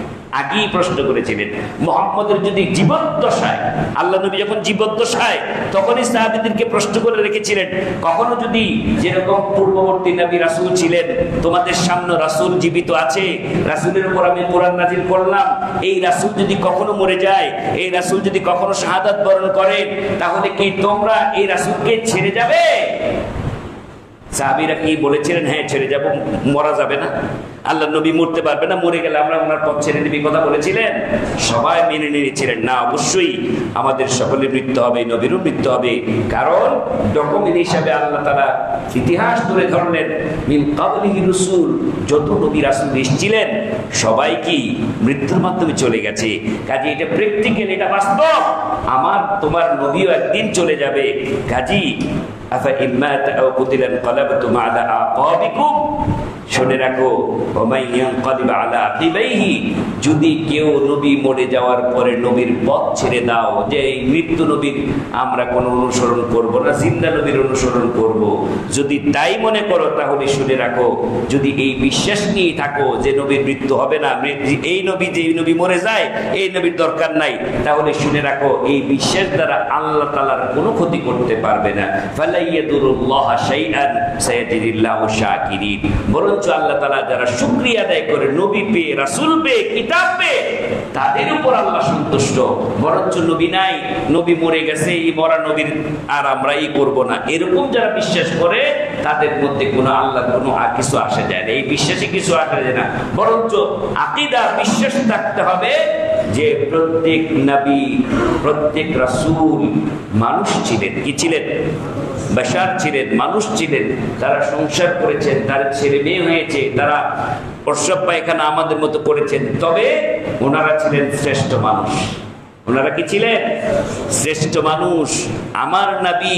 আগেই প্রশ্ন করেছিলেন মুহাম্মদের যদি জীবদ্দশায়, আল্লাহ নবী যখন জীবদ্দশায়, তখনই সাহাবীদেরকে প্রশ্ন করে রেখেছিলেন, কখনো যদি যেরকম পূর্ববর্তী নবী রাসূল ছিলেন, তোমাদের সামনে রাসূল জীবিত আছে, রাসূলের উপর আমি কোরআন নাযিল করলাম, এই রাসূল যদি কখনো মরে যায়, এই রাসূল যদি কখনো শাহাদাত বরণ করেন, তাহলে কি তোমরা এই রাসূলকে ছেড়ে যাবে? সাহাবীরা কি বলেছিলেন? হ্যাঁ ছেড়ে যাব, মরা যাবে না, আল্লাহ নবী মরতে পারবে না, মরে গেলে আমরা ওনার পথ ছেড়ে দিবি, কথা বলেছিলেন? সবাই মেনে নিয়েছিলেন না, অবশ্যই আমাদের সকলের মৃত্যু হবে, নবীরও মৃত্যু হবে। কারণ ডকুমেন্ট হিসাবে আল্লাহ তাআলা ইতিহাস ধরে ধরলেন মিন ক্বাবলিহি রাসূল, যত নবী রাসূল এসেছিলেন সবাই কি মৃত্যুর মাধ্যমে চলে গেছে। কাজে এটা প্র্যাকটিক্যাল, এটা বাস্তব, আমার তোমার নবীও একদিন চলে যাবে। কাজী আফা ইম্মাতা আও কুতিলান কালাবতুম আলা আকাবিকুম, শুনে রাখো যদি কেউ নবী মরে যাওয়ার পরে নবীর পথ ছেড়ে দাও, যে এই মৃত্যু নবীর আমরা কোনো অনুসরণ করব না, জিন্দা নবীর অনুসরণ করব, যদি তাই মনে করো, তাহলে শুনে রাখো যদি এই বিশ্বাস নিয়ে থাকো যে নবীর মৃত্যু হবে না, এই নবী যে নবী মরে যায় এই নবীর দরকার নাই, তাহলে শুনে রাখো এই বিশ্বাস দ্বারা আল্লাহ তাআলার কোনো ক্ষতি করতে পারবে না। ফালা ইয়াদুরুল্লাহ শাইআন সায়াজিদিল্লাহু শাকিরিন, বরঞ্চ আল্লাহ তাআলা যারা শুকরিয়া আদায় করে নবী পেয়ে, রাসূল পেয়ে, কিতাব পেয়ে, তাদের উপর আল্লাহ সন্তুষ্ট। বরঞ্চ নবী নাই, নবী মরে গেছে, এই মরা নবীর আর আমরা এই করব না, এরকম যারা বিশ্বাস করে তাদের মধ্যে কোনো আল্লাহ কোনো কিছু আসে যায় না, এই বিশ্বাসে কিছু আসে যায় না। বরঞ্চ আকীদা, বিশ্বাস থাকতে হবে যে প্রত্যেক নবী, প্রত্যেক রাসূল মানুষ ছিলেন। কি ছিলেন? বাশার ছিলেন, মানুষ ছিলেন, তারা সংসার করেছেন, তার ছেলে মেয়ে হয়েছে, তারা প্রসব পায়খানা আমাদের মতো করেছেন, তবে ওনারা ছিলেন শ্রেষ্ঠ মানুষ। ওনারা কি ছিলেন? শ্রেষ্ঠ মানুষ। আমার নবী,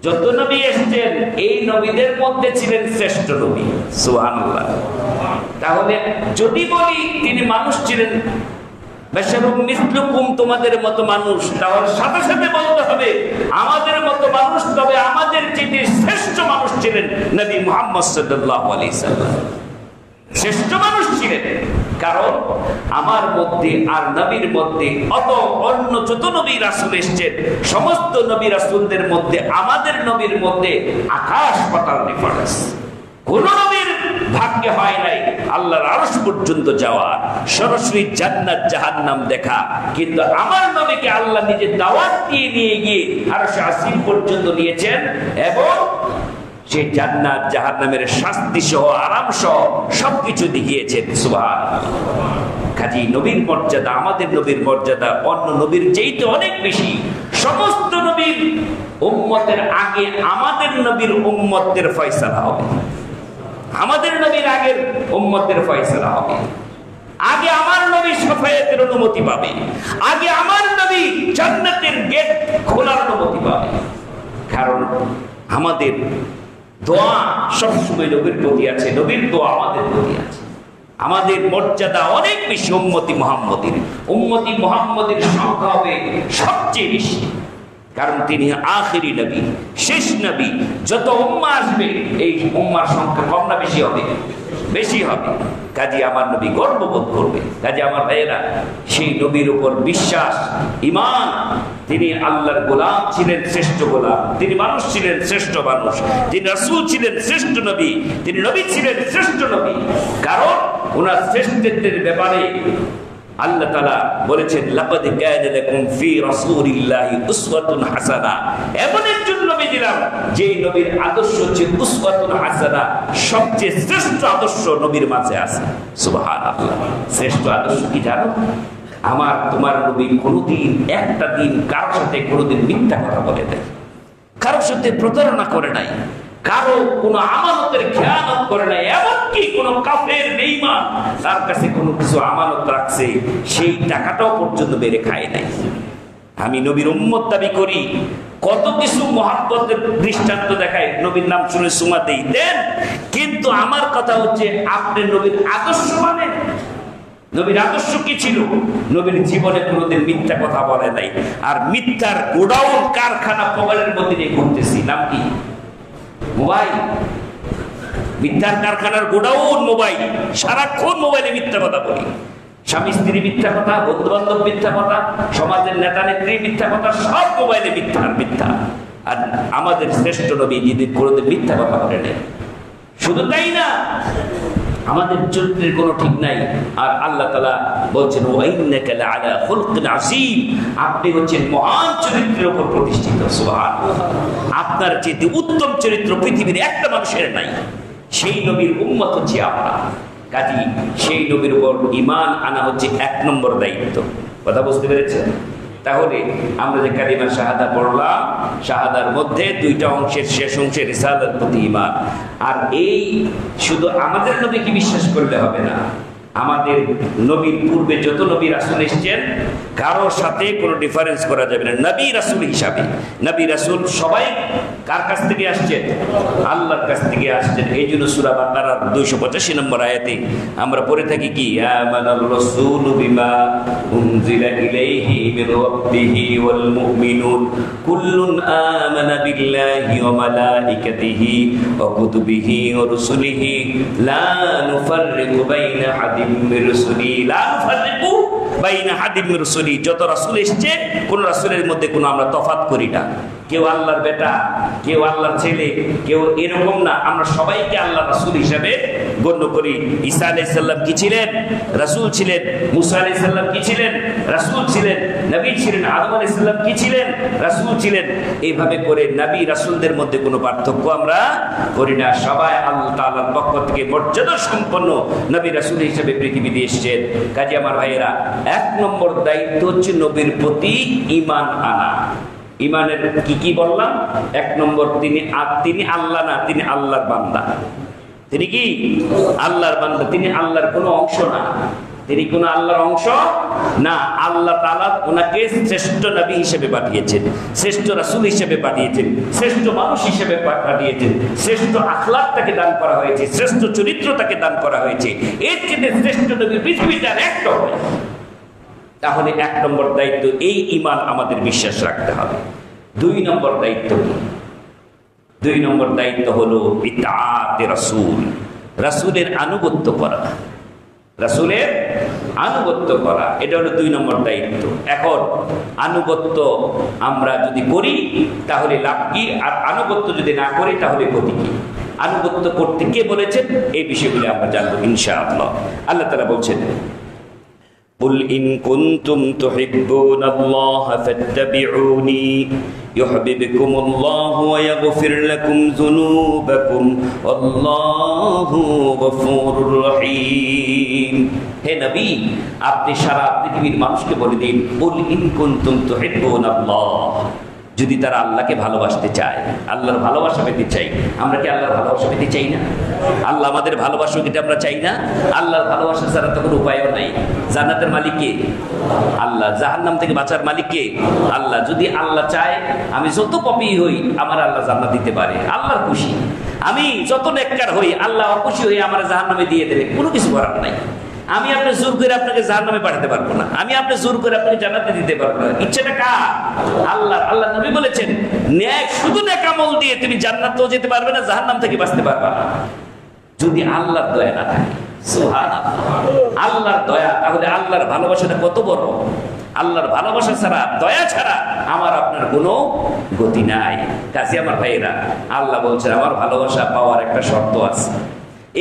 যত নবী এসেছেন এই নবীদের মধ্যে ছিলেন শ্রেষ্ঠ নবী। সুবহানাল্লাহ। তাহলে যদি বলি তিনি মানুষ ছিলেন, বাশারুম মিসলুকুম, তোমাদের মতো মানুষ, তাহলে সাথে সাথে বলতে হবে আমাদের মতো মানুষ, তবে আমাদের চেয়ে শ্রেষ্ঠ মানুষ ছিলেন নবী মুহাম্মদ সাল্লাল্লাহু আলাইহি সাল্লাম। শ্রেষ্ঠ মানুষ ছিলেন, কারণ আমার মধ্যে আর নবীর মধ্যে অত অন্য যত নবী রাসূল এসেছেন, সমস্ত নবী রাসূলদের মধ্যে আমাদের নবীর মধ্যে আকাশ পাতাল ডিফারেন্স। কোন নবীর ভাগ্যে হয় নাই আল্লাহর আরশ পর্যন্ত যাওয়া, সরাসরি জান্নাত জাহান্নাম দেখা, কিন্তু আমার নবীকে আল্লাহ নিজে দাওয়াত দিয়ে নিয়ে গিয়ে আরশে আসীম পর্যন্ত নিয়েছেন, এবং সেই জান্নাত জাহান্নামের শাস্তি সহ আরাম সহ সবকিছু দেখিয়েছেন। সুবহানাল্লাহ। কাজী নবীর মর্যাদা, আমাদের নবীর মর্যাদা অন্য নবীর চাইতে অনেক বেশি। সমস্ত নবীর উম্মতের আগে আমাদের নবীর উম্মতের ফয়সালা হবে, আমাদের নবীর আগের উম্মতের ফয়সালা হবে। আগে আমার নবী শাফায়াতের অনুমতি পাবে, আগে আমার নবী জান্নাতের গেট খোলার অনুমতি পাবে। কারণ আমাদের দোয়া সবসময় নবীর প্রতি আছে, নবীর দোয়া আমাদের প্রতি আছে। আমাদের মর্যাদা অনেক বেশি উম্মতি মুহাম্মদের। উম্মতি মুহাম্মদের সংখ্যা হবে সবচেয়ে বেশি, কারণ তিনি আখিরি নবী, শেষ নবী। যত উম্মাহ আসবে এই উম্মার সংখ্যা কম না বেশি হবে? বেশি হবে। কাজী আমার নবী গর্ববোধ করবে। কাজী আমার ভাইয়েরা, সেই নবীর উপর বিশ্বাস, ঈমান, তিনি আল্লাহর গোলাম ছিলেন, শ্রেষ্ঠ গোলাম, তিনি মানুষ ছিলেন, শ্রেষ্ঠ মানুষ, তিনি রাসূল ছিলেন, শ্রেষ্ঠ নবী, তিনি নবী ছিলেন, শ্রেষ্ঠ নবী। কারণ ওনার শ্রেষ্ঠত্বের ব্যাপারে আল্লাহ তাআলা বলেছেন, লাকাদ কানা লাকুম ফি রাসূলিল্লাহি উসওয়াতুন হাসানা। এমন একজন নবী দিলাম যে নবীর আদর্শ হচ্ছে উসওয়াতুন হাসানা, সবচেয়ে শ্রেষ্ঠ আদর্শ নবীর মাঝে আছে। সুবহানাল্লাহ। শ্রেষ্ঠ আদর্শ কি জানো? আমার তোমার নবী কোনোদিন একটা দিন কারোর সাথে কোনোদিন মিথ্যা কথা বলে নাই, কারোর সাথে প্রতারণা করে নাই, কারো কোনো আমানতের খেয়ানত করে নাই। এমনকি কোনো কাফের বেঈমান তার কাছে কোনো কিছু আমানত রাখছে, সেই টাকাটাও পর্যন্ত বেড়ে খায় নাই। আমি নবীর উম্মত দাবি করি, কত কিছু মহব্বতের দৃষ্টান্ত দেখায়, নবীর নাম শুনে সুমা দেন, কিন্তু আমার কথা হচ্ছে আপনি নবীর আদর্শ মানেন। নবীর আদর্শ কি ছিল? নবীর জীবনে কোনোদিন মিথ্যা কথা বলে নাই। আর মিথ্যার গোডাউন কারখানা পকেটের মধ্যে নিয়ে ঘুরতেছি, নাম কি? মোবাইল। মিথ্যার কারখানার গোডাউন মোবাইল। সারাক্ষণ মোবাইলে মিথ্যা কথা বলি। স্বামী স্ত্রী মিথ্যা কথা, বন্ধু বান্ধব মিথ্যা কথা, সমাজের নেতা নেত্রী মিথ্যা কথা, সব মোবাইলে মিথ্যা আর মিথ্যা। আর আমাদের শ্রেষ্ঠ নবী যদি কোনোদিন মিথ্যা কথা বলে নেই। শুধু তাই না, আমাদের চরিত্রের কোনো ঠিক নাই। আর আল্লাহ তাআলা বলছেন, ওয়াইন্নাকা লাআলা খুলকিন আযীম, আপনি হচ্ছেন মহান চরিত্রের উপর প্রতিষ্ঠিত। সুবহানাল্লাহ। আপনার চেয়ে উত্তম চরিত্র পৃথিবীর একটা মানুষের নাই। সেই নবীর উম্মত হচ্ছে আমরা। কাজী সেই নবীর উপর ঈমান আনা হচ্ছে 1 নম্বর দায়িত্ব। কথা বুঝতে পেরেছেন? তাহলে আমরা যে কালিমা শাহাদা পড়লাম, শাহাদার মধ্যে 2টা অংশের শেষ অংশে রিসালাত প্রতি ঈমান। আর এই শুধু আমাদের নবীকে বিশ্বাস করলে হবে না, আমাদের নবীর পূর্বে যত নবী রাসূল এসেছেন কারোর সাথে কোনো ডিফারেন্স করা যাবে না। নবী রাসূল হিসাবে নবী রাসূল সবাই কার কাছ থেকে আসছেন? আল্লাহর কাছ থেকে আসছেন। এই জন্য সূরা বাকারার 285 নম্বর আয়াতে আমরা পড়ে থাকি কি, আমানার রাসূলু বিমা উনজিলা ইলাইহি মির রাব্বিহি ওয়াল মুমিনুন কুল্লুন আমানা বিল্লাহি ওয়া মালাইকাতিহি ওয়া কুতুবিহি ওয়া রুসুলিহি লা নুফাররিকু বাইনা হাদিম মির রাসূলি লা নুফাররিকু বাইনা হাদিম মির রাসূলি। যত রাসূল এসেছে কোন রাসূলের মধ্যে কোনো আমরা তফাৎ করি না। কেউ আল্লাহর বেটা, কেউ আল্লাহর ছেলে, কেউ এরকম না। আমরা সবাইকে আল্লাহর রাসূল হিসেবে গণ্য করি। ঈসা আলাইহিস সালাম কি ছিলেন? রাসূল ছিলেন। মুসা আলাইহিস সালাম কি ছিলেন? রাসূল ছিলেন, নবী ছিলেন। আদম আলাইহিস সালাম কি ছিলেন? রাসূল ছিলেন। এইভাবে করে নবী রাসূলদের মধ্যে কোনো পার্থক্য আমরা করি না। সবাই আল্লাহ তাআলার পক্ষ থেকে মর্যাদা সম্পন্ন নবী রাসূল হিসেবে পৃথিবীতে এসেছেন। কাজে আমার ভাইয়েরা, 1 নম্বর দায়িত্ব হচ্ছে নবীর প্রতি ঈমান আনা। ঈমানের কি কি বললাম? 1 নম্বর, তিনি আল্লাহ না, তিনি আল্লাহর বান্দা। তিনি কি? আল্লাহর বান্দা। তিনি আল্লাহর কোনো অংশ না, তিনি কোন আল্লাহর অংশ না। আল্লাহ তাআলা ওনাকে শ্রেষ্ঠ নবী হিসেবে পাঠিয়েছেন, শ্রেষ্ঠ রাসূল হিসেবে পাঠিয়েছেন, শ্রেষ্ঠ মানুষ হিসেবে পাঠিয়েছেন, শ্রেষ্ঠ আখলাক তাকে দান করা হয়েছে, শ্রেষ্ঠ চরিত্র তাকে দান করা হয়েছে। এর চেয়ে শ্রেষ্ঠ নবী পৃথিবীতে আর একটা হবে। তাহলে 1 নম্বর দায়িত্ব, এই ঈমান আমাদের বিশ্বাস রাখতে হবে। 2 নম্বর দায়িত্ব কি? 2 নম্বর দায়িত্ব হলো ইতাআতে রাসূল, রাসূলের আনুগত্য করা। রাসূলের আনুগত্য করা, এটা হলো 2 নম্বর দায়িত্ব। এখন আনুগত্য আমরা যদি করি তাহলে লাভ কি, আর আনুগত্য যদি না করি তাহলে ক্ষতি কি? আনুগত্য করতে কে বলেছেন, এই বিষয়গুলো আমরা জানবো ইনশাআল্লাহ। আল্লাহ তাআলা বলছেন, قل إن كنتم تحبون الله فاتبعوني يحببكم الله ويغفر لكم ذنوبكم والله غفور رحيم। হে নবী, আপনি সারা পৃথিবীর মানুষকে বলে দিন, قل إن كنتم تحبون الله, যদি তারা আল্লাহকে ভালোবাসতে চায়, আল্লাহর ভালোবাসা পেতে চাই। আমরা কি আল্লাহর ভালোবাসা পেতে চাই না? আল্লাহ আমাদের ভালোবাসা এটা আমরা চাই না? আল্লাহর ভালোবাসা ছাড়া তো কোনো উপায়ও নাই। জান্নাতের মালিক কে? আল্লাহ। জাহান্নাম থেকে বাঁচার মালিক কে? আল্লাহ। যদি আল্লাহ চায় আমি যত পাপী হই আমার আল্লাহ জান্নাত দিতে পারে, আল্লাহর খুশি। আমি যত নেককার হই আল্লাহ অখুশি হয়ে আমার জাহান্নামে দিয়ে দেবে, কোনো কিছু করার নাই। আমি আপনি জোর করে আপনাকে জাহান্নামে পাঠাতে পারবো না, আমি আপনি জোর করে আপনাকে জান্নাতে দিতে পারবো না। ইচ্ছেটা কার? আল্লাহ। আল্লাহ নবী বলেছেন, শুধু নেক আমল দিয়ে তুমি জান্নাতেও যেতে পারবে না, জাহান্নাম থেকে বাঁচতে পারবে না। যদি আল্লাহর দয়া না থাকে। সুবহানাল্লাহ, আল্লাহর দয়া, তাহলে আল্লাহর ভালোবাসাটা কত বড়। আল্লাহর ভালোবাসা ছাড়া, দয়া ছাড়া আমার আপনার কোনো গতি নাই। কাজে আমার ভাইয়েরা, আল্লাহ বলছেন আমার ভালোবাসা পাওয়ার একটা শর্ত আছে,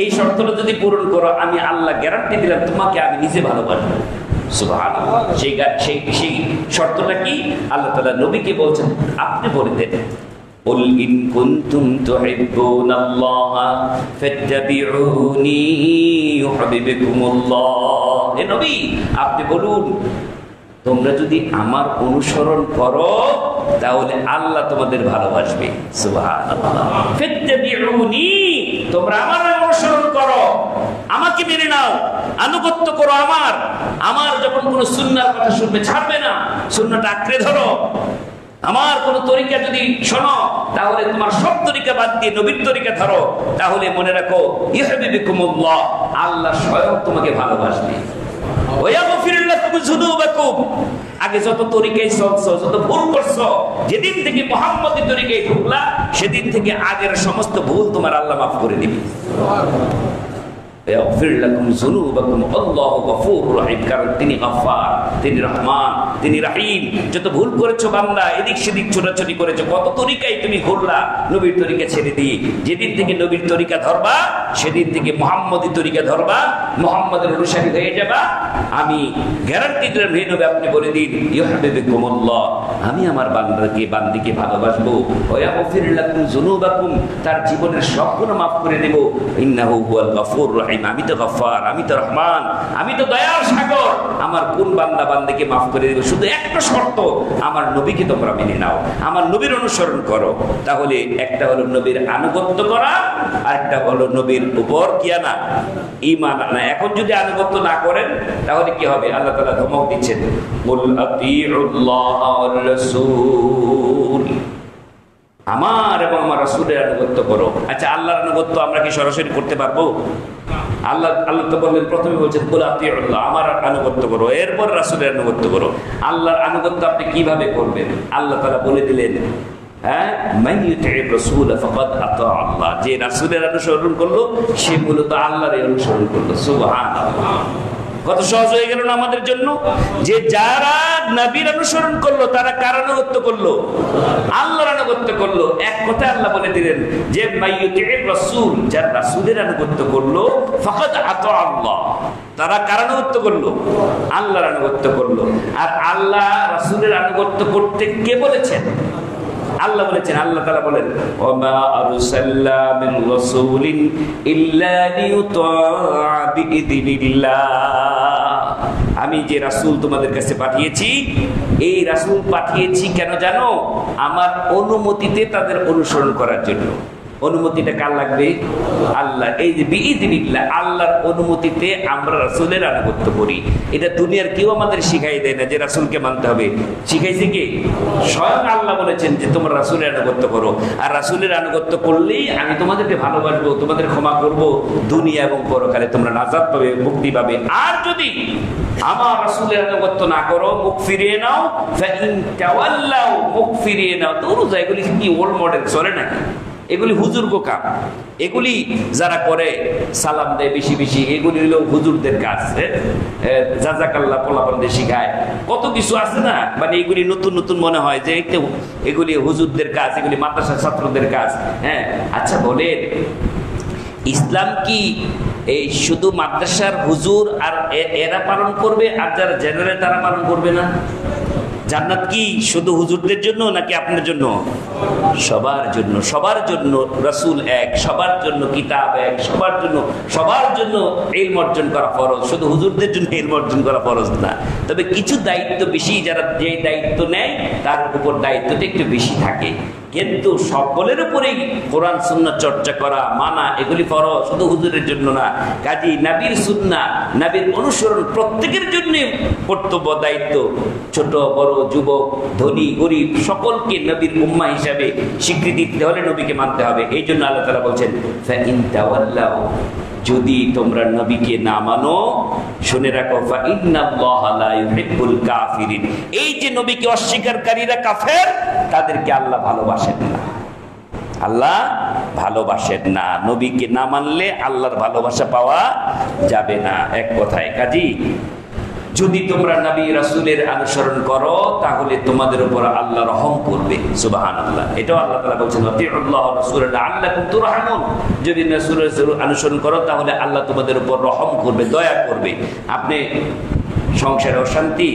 এই শর্তটা যদি পূরণ করো আমি আল্লাহ গ্যারান্টি দিলাম তোমাকে আমি নিজে ভালোবাসবো। সুবহানাল্লাহ, সেই শর্তটা কি? আল্লাহ তাআলা নবীকে বলছেন আপনি বলে দেন, قل إن كنتم تحبون الله فاتبعوني يحببكم الله। হে নবী আপনি বলুন তোমরা যদি আমার অনুসরণ করো তাহলে আল্লাহ তোমাদের ভালোবাসবে। সুবহানাল্লাহ, ফাত্তাবিউনি, তোমরা আমার অনুসরণ করো, আমাকে মেনে নাও, আনুগত্য করো আমার যখন কোন সুন্নাহর কথা শুনবে ছাড়বে না, সুন্নাহটা আঁকড়ে ধরো। আমার কোন তরিকা যদি শোনো তাহলে তোমার সব তরিকা বাদ দিয়ে নবীর তরিকা ধরো, তাহলে মনে রাখো ইউহিব্বুকুমুল্লাহ, আল্লাহ স্বয়ং তোমাকে ভালোবাসবে। আগে যত তরিকায় চলছো, যত ভুল করছো, যেদিন থেকে মুহাম্মদী তরিকায় ঢুকলা সেদিন থেকে আগের সমস্ত ভুল তোমার আল্লাহ মাফ করে দিবে। কারণ তিনি গফফার, তিনি রহমান, তিনি রহিম। যত ভুল করেছো বান্দা, এদিক সেদিক ছোটাছুটি করেছো, কত তরিকায় তুমি ঘুরলা নবীর তরিকা ছেড়ে দিয়ে। যেদিন থেকে নবীর তরিকা ধরবা সেদিন থেকে মুহাম্মদী তরিকা ধরবা, মুহাম্মদের অনুসারী হয়ে যাবা। আমি গ্যারান্টি দিলাম হে নবী আপনি বলে দিন ইউহিব্বুকুমুল্লাহ, আমি আমার বান্দিকে ভালোবাসবো। ওয়া ইয়াগফির লাকুম যুনুবাকুম, তার জীবনের সব গুনাহ মাফ করে দেব। ইন্নাহু হুয়াল গফুর রহিম, আমি তো গফফার, আমি তো রহমান, আমি তো দয়ার সাগর। আমার কোন বান্দা বান্দিকে মাফ করে দেব, শুধু একটা শর্ত, আমার নবীকে তোমরা মেনে নাও, আমার নবীর অনুসরণ করো। তাহলে একটা হলো নবীর আনুগত্য করা, আর একটা হলো নবীর উপর কি আনা, ঈমান আনা। এখন যদি আনুগত্য না করেন তাহলে কি হবে? আল্লাহ তাআলা ধমক দিচ্ছেন, কুল আতিউল্লাহ ওয়ার রাসূল, আমার এবং আমার রাসূলের আনুগত্য করো। আচ্ছা, আল্লাহর আনুগত্য আমরা কি সরাসরি করতে পারবো? আল্লাহ তো বললেন, প্রথমে বলছেন কুল আতিউল্লাহ, আমার আনুগত্য করো, এরপর রাসূলের আনুগত্য করো। আল্লাহর আনুগত্য আপনি কিভাবে করবেন? আল্লাহ তাআলা বলে দিলেন, হ্যাঁ, মান ইউতি'র রাসূল ফাকাদ আতা আল্লাহ, যে রাসূলের অনুসরণ করলো সে মূলত আল্লাহর অনুসরণ করলো। সুবহানাল্লাহ, কত সহজ হয়ে গেল না আমাদের জন্য? যে যারা নবীর অনুসরণ করলো তারা কার আনুগত্য করলো? আল্লাহর আনুগত্য করলো। এক কথা আল্লাহ বলে দিলেন যে মাইয়ুতি'র রাসূল, যারা রাসূলের আনুগত্য করলো, ফাকাদ আতা আল্লাহ, তারা কার আনুগত্য করলো? আল্লাহর আনুগত্য করলো। আর আল্লাহ রাসূলের আনুগত্য করতে কে বলেছেন? আল্লাহ বলেছেন, আল্লাহ তাআলা বলেন, ওয়া আরসালনা মিন রাসূলিন ইল্লা লিইউতা'a বিইذনিল্লাহ, আমি যে রাসূল তোমাদের কাছে পাঠিয়েছি, এই রাসূল পাঠিয়েছি কেন জানো? আমার অনুমতিতে তাদের অনুসরণ করার জন্য। অনুমতিটা কার লাগবে? আল্লাহ। এই যে বিইذনিল্লাহ, আল্লাহর অনুমতিতে আমরা রাসূলের আনুগত্য করি। এটা দুনিয়ার কেউ আমাদের শিখাই দেয় না যে রাসূলকে মানতে হবে। শিখাইছে কে? স্বয়ং আল্লাহ বলেছেন যে তোমরা রাসূলের আনুগত্য করো, আর রাসূলের আনুগত্য করলেই আমি তোমাদেরকে ভালোবাসবো, তোমাদের ক্ষমা করব, দুনিয়া এবং পরকালে তোমরা নাজাত পাবে, মুক্তি পাবে। আর যদি আমার রাসূলের আনুগত্য না করো, মুখ ফিরিয়ে নাও, ফাইন তাওয়াল্লাউ, মুখ ফিরিয়ে নাও। তো এগুলি কি ওল্ড মডেল চলে নাকি? এগুলি হুজুর গো কাম। এগুলি যারা করে সালাম দেয় বেশি বেশি, এগুলি হলো হুজুরদের কাজ। জাযাকাল্লাহ পোলাপানদের শিখায়, কত কিছু আছে না, মানে এগুলি নতুন নতুন মনে হয় যে এগুলি হুজুরদের কাজ, এগুলি মাদ্রাসা ছাত্রদের কাজ। হ্যাঁ, আচ্ছা বলেন, ইসলাম কি এই শুধু মাদ্রাসার হুজুর আর এরা পালন করবে, আর যারা জেনারেল তারা পালন করবে না? জান্নাত কি শুধু হুজুরদের জন্য নাকি আপনার জন্য? সবার জন্য। সবার জন্য রাসূল এক, সবার জন্য কিতাব এক, সবার জন্য ইলম অর্জন করা ফরজ, শুধু হুজুরদের জন্য ইলম অর্জন করা ফরজ না। তবে কিছু দায়িত্ব বেশি, যারা যে দায়িত্ব নেয় তার উপর দায়িত্বটা একটু বেশি থাকে। কিন্তু সকলের উপরেই কোরআন সুন্নাহ চর্চা করা, মানা, এগুলি ফরজ, শুধু হুজুরের জন্য না। কাজী নবীর সুন্নাহ, নবীর অনুসরণ প্রত্যেকের জন্য কর্তব্য, দায়িত্ব। ছোট বড়, যুবক, ধনী, গরিব, সকলকে নবীর উম্মাহ হিসাবে স্বীকৃতি দিতে হলে নবীকে মানতে হবে। এই জন্য আল্লাহ তাআলা বলছেন, ফাইন তাওয়াল্লাউ, যদি তোমরা নবীকে না মানো, শুনে রাখো, ফাইন্নাল্লাহা লা ইউহিব্বুল কাফিরিন, এই যে নবীকে অস্বীকারীরা কাফের, তাদেরকে আল্লাহ ভালোবাসেন না। আল্লাহ ভালোবাসেন না। নবীকে না মানলে আল্লাহর ভালোবাসা পাওয়া যাবে না। এক কথায় কাজী যদি তোমরা নবী রাসূলের অনুসরণ করো তাহলে তোমাদের উপর আল্লাহ রহম করবে। সুবহানাল্লাহ। এটাও আল্লাহ তাআলা বলেছেন আতিউল্লাহ ওয়া রাসূলা লাআল্লাকুম তুরহামুন। যদি রাসূলের অনুসরণ করো তাহলে আল্লাহ তোমাদের উপর রহম করবে, দয়া করবে। আপনি সংসারে অশান্তি,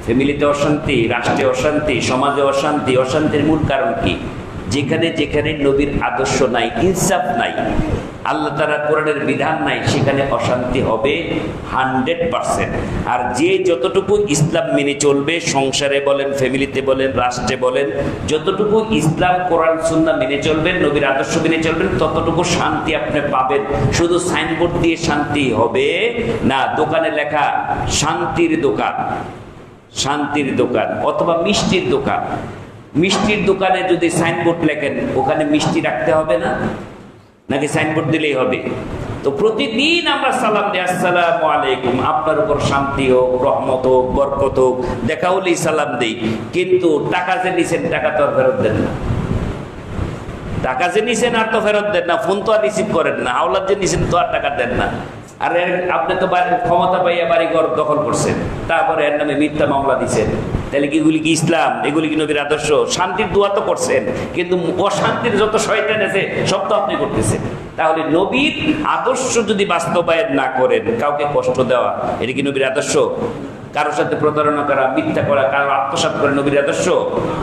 ফ্যামিলিতে অশান্তি, রাষ্ট্রে অশান্তি, সমাজে অশান্তি, অশান্তির মূল কারণ কি? যেখানে যেখানে নবীর আদর্শ নাই, ইনসাফ নাই, আল্লাহ তাআলা কোরআনের বিধান নাই, সেখানে অশান্তি হবে 100%। আর যে যতটুকু ইসলাম মেনে চলবে, সংসারে বলেন, ফ্যামিলিতে বলেন, রাষ্ট্রে বলেন, যতটুকু ইসলাম কোরআন সুন্নাহ মেনে চলবেন, নবীর আদর্শ মেনে চলবেন, ততটুকু শান্তি আপনি পাবেন। শুধু সাইনবোর্ড দিয়ে শান্তি হবে না। দোকানে লেখা শান্তির দোকান, শান্তির দোকান অথবা মিষ্টির দোকান, মিষ্টির দোকানে যদি সাইনবোর্ড লেখেন ওখানে মিষ্টি রাখতে হবে না, নাকি সাইনবোর্ড দিলেই হবে? তো প্রতিদিন আমরা সালাম দিই, আসসালামু আলাইকুম, আপনার উপর শান্তি হোক, রহমত হোক, বরকত হোক, দেখা হলেই সালাম দেই। কিন্তু টাকা যে নিছেন টাকা তো আর ফেরত দেন না, টাকা যে নিছেন আর তো ফেরত দেন না, ফোন তো আর রিসিভ করেন না, আওলাদ যে নিছেন তো আর টাকা দেন না। আর আপনি তো ক্ষমতা পাইয়া বাড়ি ঘর দখল করছেন, তারপরে এর নামে মিথ্যা মামলা দিচ্ছেন। তাহলে কি এগুলি কি ইসলাম? এগুলি কি নবীর আদর্শ? শান্তির দোয়া তো করছেন, কিন্তু অশান্তির যত শয়তান আছে সব তো আপনি করতেছেন। তাহলে নবীর আদর্শ যদি বাস্তবায়ন না করেন, কাউকে কষ্ট দেওয়া, এটা কি নবীর আদর্শ? কারোর সাথে প্রতারণা করা, মিথ্যা করা, কারো আত্মসাৎ করে নবীর আদর্শ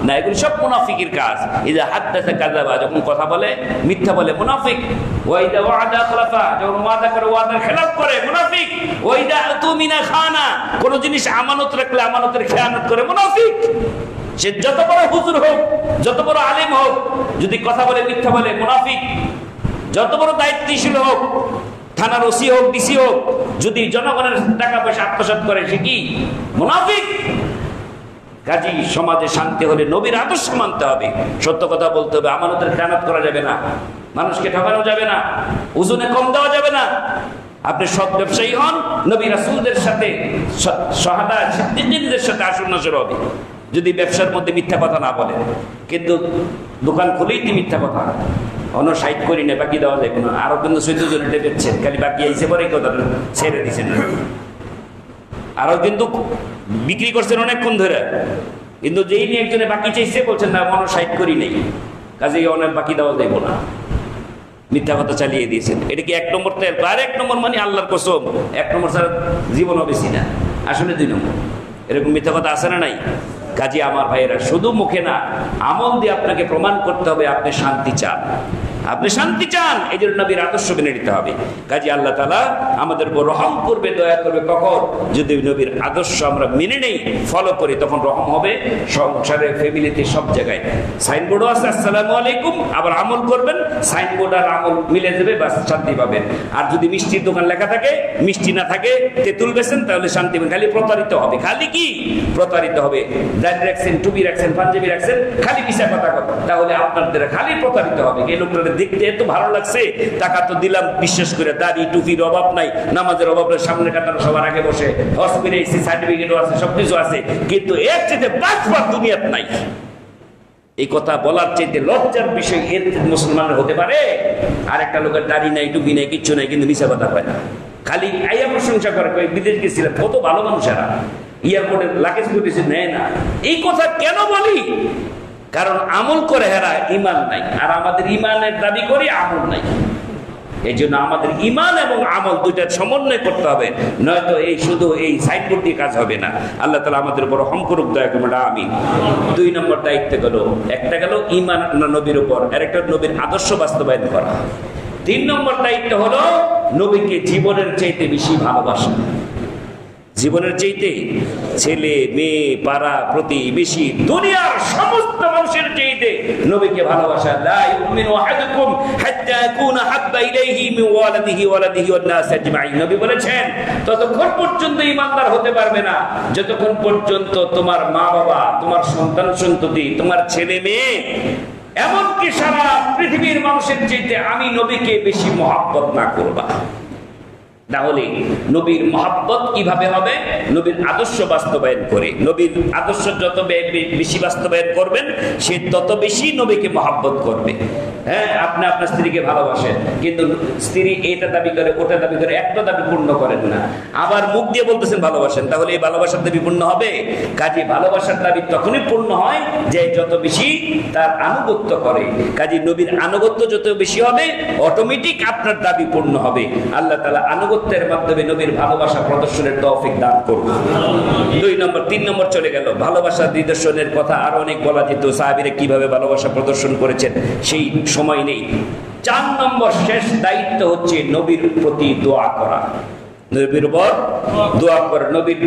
না। এগুলি সব মুনাফিকের কাজ। এই যে হাদদাসা কাযাবা, যখন কথা বলে মিথ্যা বলে মুনাফিক। ওয়াইদা ওয়াদা খলাফা, যখন ওয়াদা করে ওয়াদার খেলাফ করে মুনাফিক। ওয়াইদা আতুমিনা খানা, কোন জিনিস আমানত রাখলে আমানতের খেয়ানত করে মুনাফিক। সে যত বড় হুজুর হোক, যত বড় আলেম হোক, যদি কথা বলে মিথ্যা বলে মুনাফিক। যত বড় দায়িত্বশীল হোক, থানার ওসি হোক, ডিসি হোক, যদি জনগণের টাকা পয়সা আত্মসাৎ করে সে কি? মুনাফিক। কাজী সমাজে শান্তি হলে নবীর আদর্শ মানতে হবে, সত্য কথা বলতে হবে, আমানতের খেয়ানত করা যাবে না, মানুষকে ঠকানো যাবে না, ওজনে কম দেওয়া যাবে না। আপনি সৎ ব্যবসায়ী হন, নবী রাসূলদের সাথে, শাহাদা সিদ্দিকীনদের সাথে আসুন নজর হবে। যদি ব্যবসার মধ্যে মিথ্যা কথা না বলে, কিন্তু দোকান খুলেই তুই মিথ্যা কথা, অন্য সাইড করি না, বাকি দেওয়া যায় না। আরো কিন্তু 14 জন দেখছেন, খালি বাকি আইসে পরে কথাটা ছেড়ে দিচ্ছেন। আরো কিন্তু বিক্রি করছেন অনেকক্ষণ ধরে, কিন্তু যেই নিয়ে একজনে বাকি চাইছে বলছেন না, অন্য সাইড করি নেই, কাজেই অনেক বাকি দেওয়া যাইব না, মিথ্যা কথা চালিয়ে দিয়েছেন। এটা কি 1 নম্বর তেল? আর 1 নম্বর মানে আল্লাহর কসম 1 নম্বর ছাড়া জীবনও বেশি না, আসলে 2 নম্বর। এরকম মিথ্যা কথা আছে না নাই? কাজী আমার ভাইয়েরা, শুধু মুখে না, আমল দিয়ে আপনাকে প্রমাণ করতে হবে আপনি শান্তি চান। আপনি শান্তি চান, এই জন্য নবীর আদর্শ মেনে নিতে হবে। কাজী আল্লাহ তাআলা আমাদের উপর রহম করবে, দয়া করবে কখন? যদি নবীর আদর্শ আমরা মেনে নেই, ফলো করি, তখন রহম হবে সংসারে, ফ্যামিলিতে, সব জায়গায়। সাইনবোর্ডও আছে আসসালামু আলাইকুম, আবার আমল করবেন, সাইনবোর্ড আর আমল মিলে যাবে, বাস শান্তি পাবেন। আর যদি মিষ্টির দোকান লেখা থাকে, মিষ্টি না থাকে, তেঁতুল বেচেন, তাহলে শান্তি পাবেন। খালি প্রতারিত হবে, খালি কি প্রতারিত হবে। দাড়ি রাখছেন, টুপি রাখছেন, পাঞ্জাবি রাখছেন, খালি মিশা কথা কথা, তাহলে আপনাদের খালি প্রতারিত হবে। এই লোকটা দেখতে এত ভালো লাগছে, টাকা তো দিলাম বিশ্বাস করে, দাড়ি টুপির অভাব নাই, নামাজের অভাব নাই, সামনে কাতারে সবার আগে বসে, হসপিটালে সার্টিফিকেটও আছে, সবকিছু আছে, কিন্তু এর চাইতে বাঁচবার দুনিয়াত নাই। এই কথা বলার চাইতে লজ্জার বিষয় এর মুসলমানের হতে পারে? আর একটা লোকের দাড়ি নাই, টুপি নাই, কিচ্ছু নাই, কিন্তু মিশা কথা পায় না, খালি আইয়া প্রশংসা করে, বিদেশ গেছিলাম, কত ভালো মানুষেরা, এয়ারপোর্টের লাগেজ গুটিছে নেয় না। এই কথা কেন বলি? কারণ আমল করে হেরা, ইমান নাই। আর আমাদের ইমানের দাবি করি, আমল নাই। এই জন্য আমাদের ইমান এবং আমল দুইটার সমন্বয় করতে হবে, নয়তো এই শুধু এই সাইনবোর্ড দিয়ে কাজ হবে না। আল্লাহ তাআলা আমাদের উপর রহম করুক, দয়া করুন, আমিন। 2 নম্বর দায়িত্ব গেল, একটা গেল ইমান নবীর উপর, আর একটা নবীর আদর্শ বাস্তবায়ন করা। 3 নম্বর দায়িত্ব হলো নবীকে জীবনের চাইতে বেশি ভালোবাসা। জীবনের চাইতে, ছেলে মেয়ে, পাড়া প্রতিবেশী, দুনিয়ার সমস্ত মানুষের চাইতে নবীকে ভালোবাসা। লা ইউমিনু আহাদুকুম হাত্তা ইয়াকুনা হাব্বা ইলাইহি মিন ওয়ালাদিহি ওয়ান নাস আজমাইন। নবী বলেছেন, ততক্ষণ পর্যন্ত ঈমানদার হতে পারবে না যতক্ষণ পর্যন্ত তোমার মা বাবা, তোমার সন্তান সন্ততি, তোমার ছেলে মেয়ে, এমনকি সারা পৃথিবীর মানুষের চাইতে আমি নবীকে বেশি মহব্বত না করবা। তাহলে নবীর মহব্বত কিভাবে হবে? নবীর আদর্শ বাস্তবায়ন করে। নবীর আদর্শ যত বেশি বাস্তবায়ন করবেন, সে তত বেশি নবীকে মহব্বত করবে। হ্যাঁ, আপনি আপনার স্ত্রীকে ভালোবাসেন, কিন্তু স্ত্রী এটা দাবি করে, ওটা দাবি করে, একটা দাবি পূর্ণ করেন না, আবার মুখ দিয়ে বলতেছেন ভালোবাসেন, তাহলে এই ভালোবাসার দাবি পূর্ণ হবে? কাজে ভালোবাসার দাবি তখনই পূর্ণ হয় যে যত বেশি তার আনুগত্য করে। কাজে নবীর আনুগত্য যত বেশি হবে, অটোমেটিক আপনার দাবি পূর্ণ হবে। আল্লাহ তাআলা আনুগত্যের মাধ্যমে নবীর ভালোবাসা প্রদর্শনের তৌফিক দান করুন। 2 নম্বর, 3 নম্বর চলে গেল। ভালোবাসার নিদর্শনের কথা আরো অনেক বলা যেত, সাহাবীরা কিভাবে ভালোবাসা প্রদর্শন করেছেন, সেই সময় নেই। 4 নম্বর শেষ দায়িত্ব হচ্ছে নবীর প্রতি দোয়া করা। নবীর উপর দোয়া করা। নবীর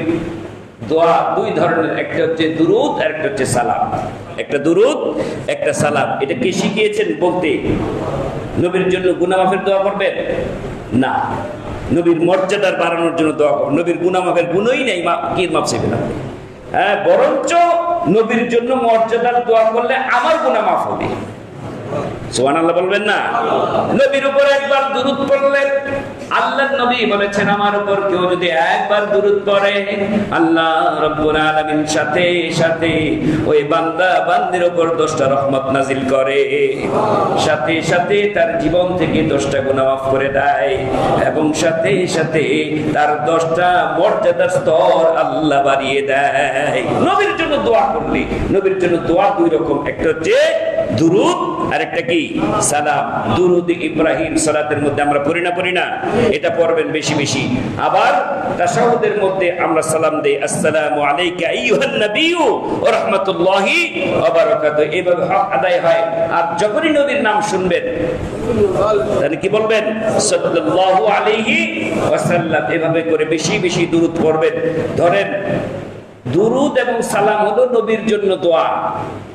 দোয়া 2 ধরনের, একটা হচ্ছে দুরূদ আর একটা হচ্ছে সালাম। একটা দুরূদ, একটা সালাম। এটা কে শিখিয়েছেন বলতে? নবীর জন্য গুনাহ মাফের দোয়া করবেন না, নবীর মর্যাদার বাড়ানোর জন্য দোয়া করবেন। নবীর গুনাহ মাফের গুণই নেই, কি মাফ চাইবেন আপনি? হ্যাঁ, বরঞ্চ নবীর জন্য মর্যাদার দোয়া করলে আমার গুনাহ মাফ হবে। সুবহানাল্লাহ বলবেন না? নবীর উপর একবার দুরূদ পড়লেন, আল্লাহর নবী বলেছেন আমার উপর কেউ যদি একবার দুরূদ পড়ে, আল্লাহ রাব্বুল আলামিন সাথে সাথে ওই বান্দা বান্দির উপর 10টা রহমত নাজিল করে, সাথে সাথে তার জীবন থেকে 10টা গুনাহ মাফ করে দেয়, এবং সাথে সাথে তার 10টা মর্যাদার স্তর আল্লাহ বাড়িয়ে দেয়। নবীর জন্য দোয়া করলে, নবীর জন্য দোয়া 2 রকম, একটা হচ্ছে দুরূদ আর একটা কি? সালাম। দুরূদ ইব্রাহিম সালাতের মধ্যে আমরা পড়ি না? এটা পড়বেন বেশি বেশি। আবার তাশাহুদের মধ্যে আমরা সালাম দেই, আসসালামু আলাইকা আইয়ুহান নাবিয়্যু ওয়া রাহমাতুল্লাহি ওয়া বারাকাতুহু। এইভাবে হক আদায় হয়। আর যখনই নবীর নাম শুনবেন তাহলে কি বলবেন? সাল্লাল্লাহু আলাইহি ওয়াসাল্লাম। এভাবে করে বেশি বেশি দুরূদ পড়বেন। ধরেন, দুরূদ এবং সালাম হলো নবীর জন্য দোয়া,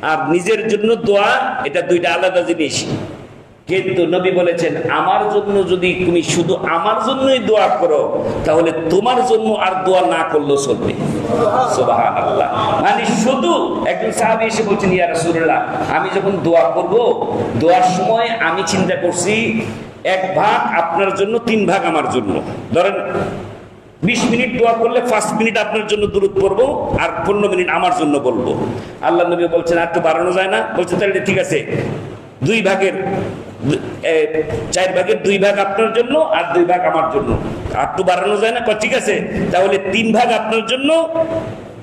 আর নিজের জন্য দোয়া, এটা 2টা আলাদা জিনিস। কিন্তু নবী বলেছেন আমার জন্য যদি তুমি শুধু আমার জন্যই দোয়া করো, তাহলে তোমার জন্য আর দোয়া না করলেও চলবে। সুবহানাল্লাহ। মানে শুধু একজন সাহাবী এসে বলছেন, ইয়া রাসূলুল্লাহ, আমি যখন দোয়া করব, দোয়ার সময় আমি চিন্তা করছি 1 ভাগ আপনার জন্য, 3 ভাগ আমার জন্য। ধরেন 20 মিনিট দোয়া করলে 5 মিনিট আপনার জন্য দুরূদ পড়বো, আর 15 মিনিট আমার জন্য বলবো। আল্লাহ নবী বলছেন আর একটু বাড়ানো যায় না? বলছে তাহলে ঠিক আছে, 4 ভাগের 2 ভাগ আপনার জন্য আর 2 ভাগ আমার জন্য। আর একটু বাড়ানো যায় না? ঠিক আছে, তাহলে 3 ভাগ আপনার জন্য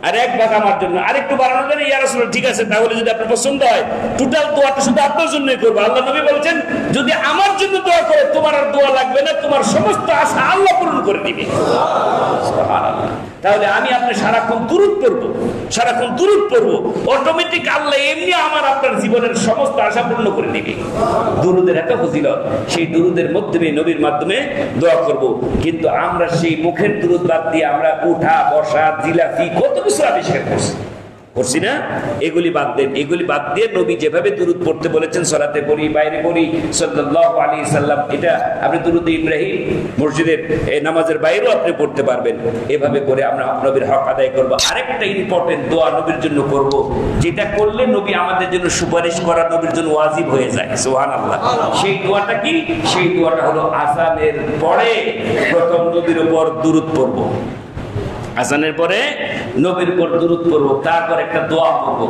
আর 1 ভাগ আমার জন্য। আরেকটু বাড়ানো যায় না? ইয়া রাসূলুল্লাহ, ঠিক আছে, তাহলে যদি আপনার পছন্দ হয় টোটাল দোয়াটা শুধু আপনার জন্যই করবো। আল্লাহ নবী বলছেন যদি আমার জন্য দোয়া করে, তোমার আর দোয়া লাগবে না, তোমার সমস্ত আশা আল্লাহ পূরণ করে দিবে। সুবহানাল্লাহ। তাহলে আমি আপনি সারাক্ষণ দুরূদ পড়বো, সারাক্ষণ দুরূদ পড়বো, অটোমেটিক আল্লাহ এমনি আমার আপনার জীবনের সমস্ত আশা পূর্ণ করে দিবে। দুরূদের এত ফজিলত, সেই দুরূদের মাধ্যমে, নবীর মাধ্যমে দোয়া করব। কিন্তু আমরা সেই মুখের দুরূদ বাদ দিয়ে আমরা উঠা বসা জিলাফি কত কিছু আবিষ্কার করছি না? এগুলি বাদ দেন। এগুলি বাদ দিয়ে নবী যেভাবে দুরূদ পড়তে বলেছেন, সালাতে পড়ি, বাইরে পড়ি, সাল্লাল্লাহু আলাইহি সাল্লাম, এটা আপনি দুরূদ ইব্রাহিম মসজিদের নামাজের বাইরেও আপনি পড়তে পারবেন। এভাবে করে আমরা নবীর হক আদায় করব। আরেকটা ইম্পর্টেন্ট দোয়া নবীর জন্য করব, যেটা করলে নবী আমাদের জন্য সুপারিশ করা নবীর জন্য ওয়াজিব হয়ে যায়। সুবহানাল্লাহ। সেই দোয়াটা কি? সেই দোয়াটা হলো আযানের পরে প্রথম নবীর উপর দুরূদ পড়ব। আযানের পরে নবীর উপর দুরূদ পড়ব, তারপর একটা দোয়া পড়ব,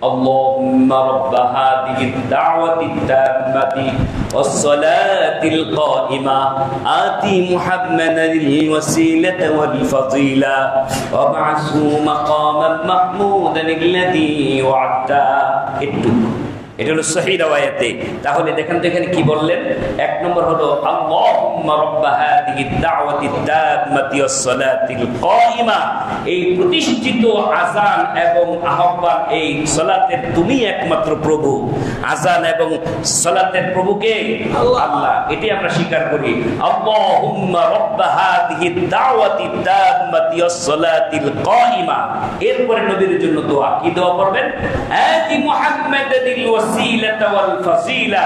আল্লাহুম্মা রাব্ব হাযিহিদ দাওয়াতিত তাম্মাতি ওয়াস সালাতিল কাইমা আতি মুহাম্মাদানিল ওয়াসিলাতা ওয়াল ফাযিলা ওয়া বা'সহু মাকামান মাহমুদানিল্লাযী ওয়া'আদতা। এটা হলো সহিহ riwayate। তাহলে দেখেন তো এখানে কি বললেন? 1 নম্বর হলো আল্লাহুম্মা রাব্ব হাযিহিদ দাওয়াতিত তাম্মাতি ওয়াস সালাতিল কাইমা। এই প্রতিষ্ঠিত আযান এবং আহ্বান, এই সালাতের তুমি একমাত্র প্রভু। আযান এবং সালাতের প্রভু কে? আল্লাহ। এটি আমরা স্বীকার করি। আল্লাহুম্মা রাব্ব হাযিহিদ দাওয়াতিত তাম্মাতি ওয়াস সালাতিল কাইমা। এরপরে নবীর জন্য দোয়া, কি দোয়া করবেন? আতি মুহাম্মাদানিল ওয়াসিলাতা ওয়াল ফাজিলা,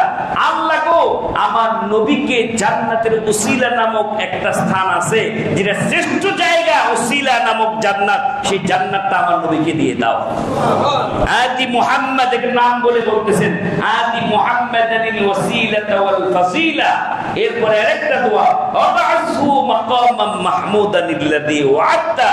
আল্লাহ গো আমার নবীকে জান্নাতের উসিলা নামক একটা স্থান আছে, যেটা শ্রেষ্ঠ জায়গা, উসিলা নামক জান্নাত, সেই জান্নাতটা আমার নবীকে দিয়ে দাও। আতি মুহাম্মদ, এর নাম বলে বলতেছেন, আতি মুহাম্মাদানিল ওয়াসিলাতা ওয়াল ফাজিলা। এরপরে আরেকটা দোয়া, ওয়াবআসহু মাকামান মাহমুদানিল্লাযী ওয়া'আদতা,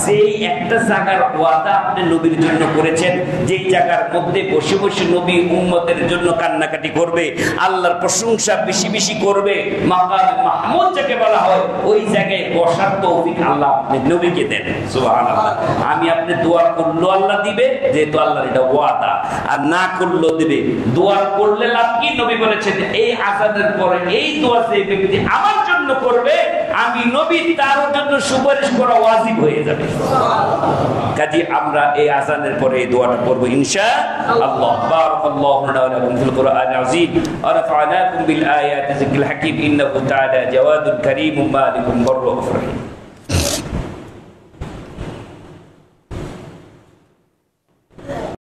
সেই একটা জায়গার ওয়াদা আপনি নবীর জন্য করেছেন, যেই জায়গার মধ্যে বসে বসে নবী উম্মতের জন্য কান্নাকাটি করবে, আল্লাহর প্রশংসা বেশি বেশি করবে, মাকাম মাহমুদ যাকে বলা হয়, ওই জায়গায় বসার তৌফিক আল্লাহ আপনি নবীকে দেন। সুবহানাল্লাহ। আমি আপনি দোয়া করলো আল্লাহ দিবে, যেহেতু আল্লাহর এটা ওয়াদা, আর না করলেও দিবে। দোয়া করলে লাভ কি? নবী বলেছেন এই আযানের পরে এই দোয়া যে ব্যক্তি আমার জন্য করবে, আমি নবী তার জন্য সুপারিশ করা ওয়াজিব হয়ে যাবে। কাজে আমরা এই আযানের পরে এই দোয়াটা করব ইনশাআল্লাহ। বারাকাল্লাহু লানা ওয়া লাকুম ফিল কুরআনিল আযীম ওয়া রাফa'নাকুম বিল আয়াতি যিকরিল হাকীম ইন্নাহু তাআলা জাওয়াদুল কারীমুম মালিকুম বাররুফুর রহিম।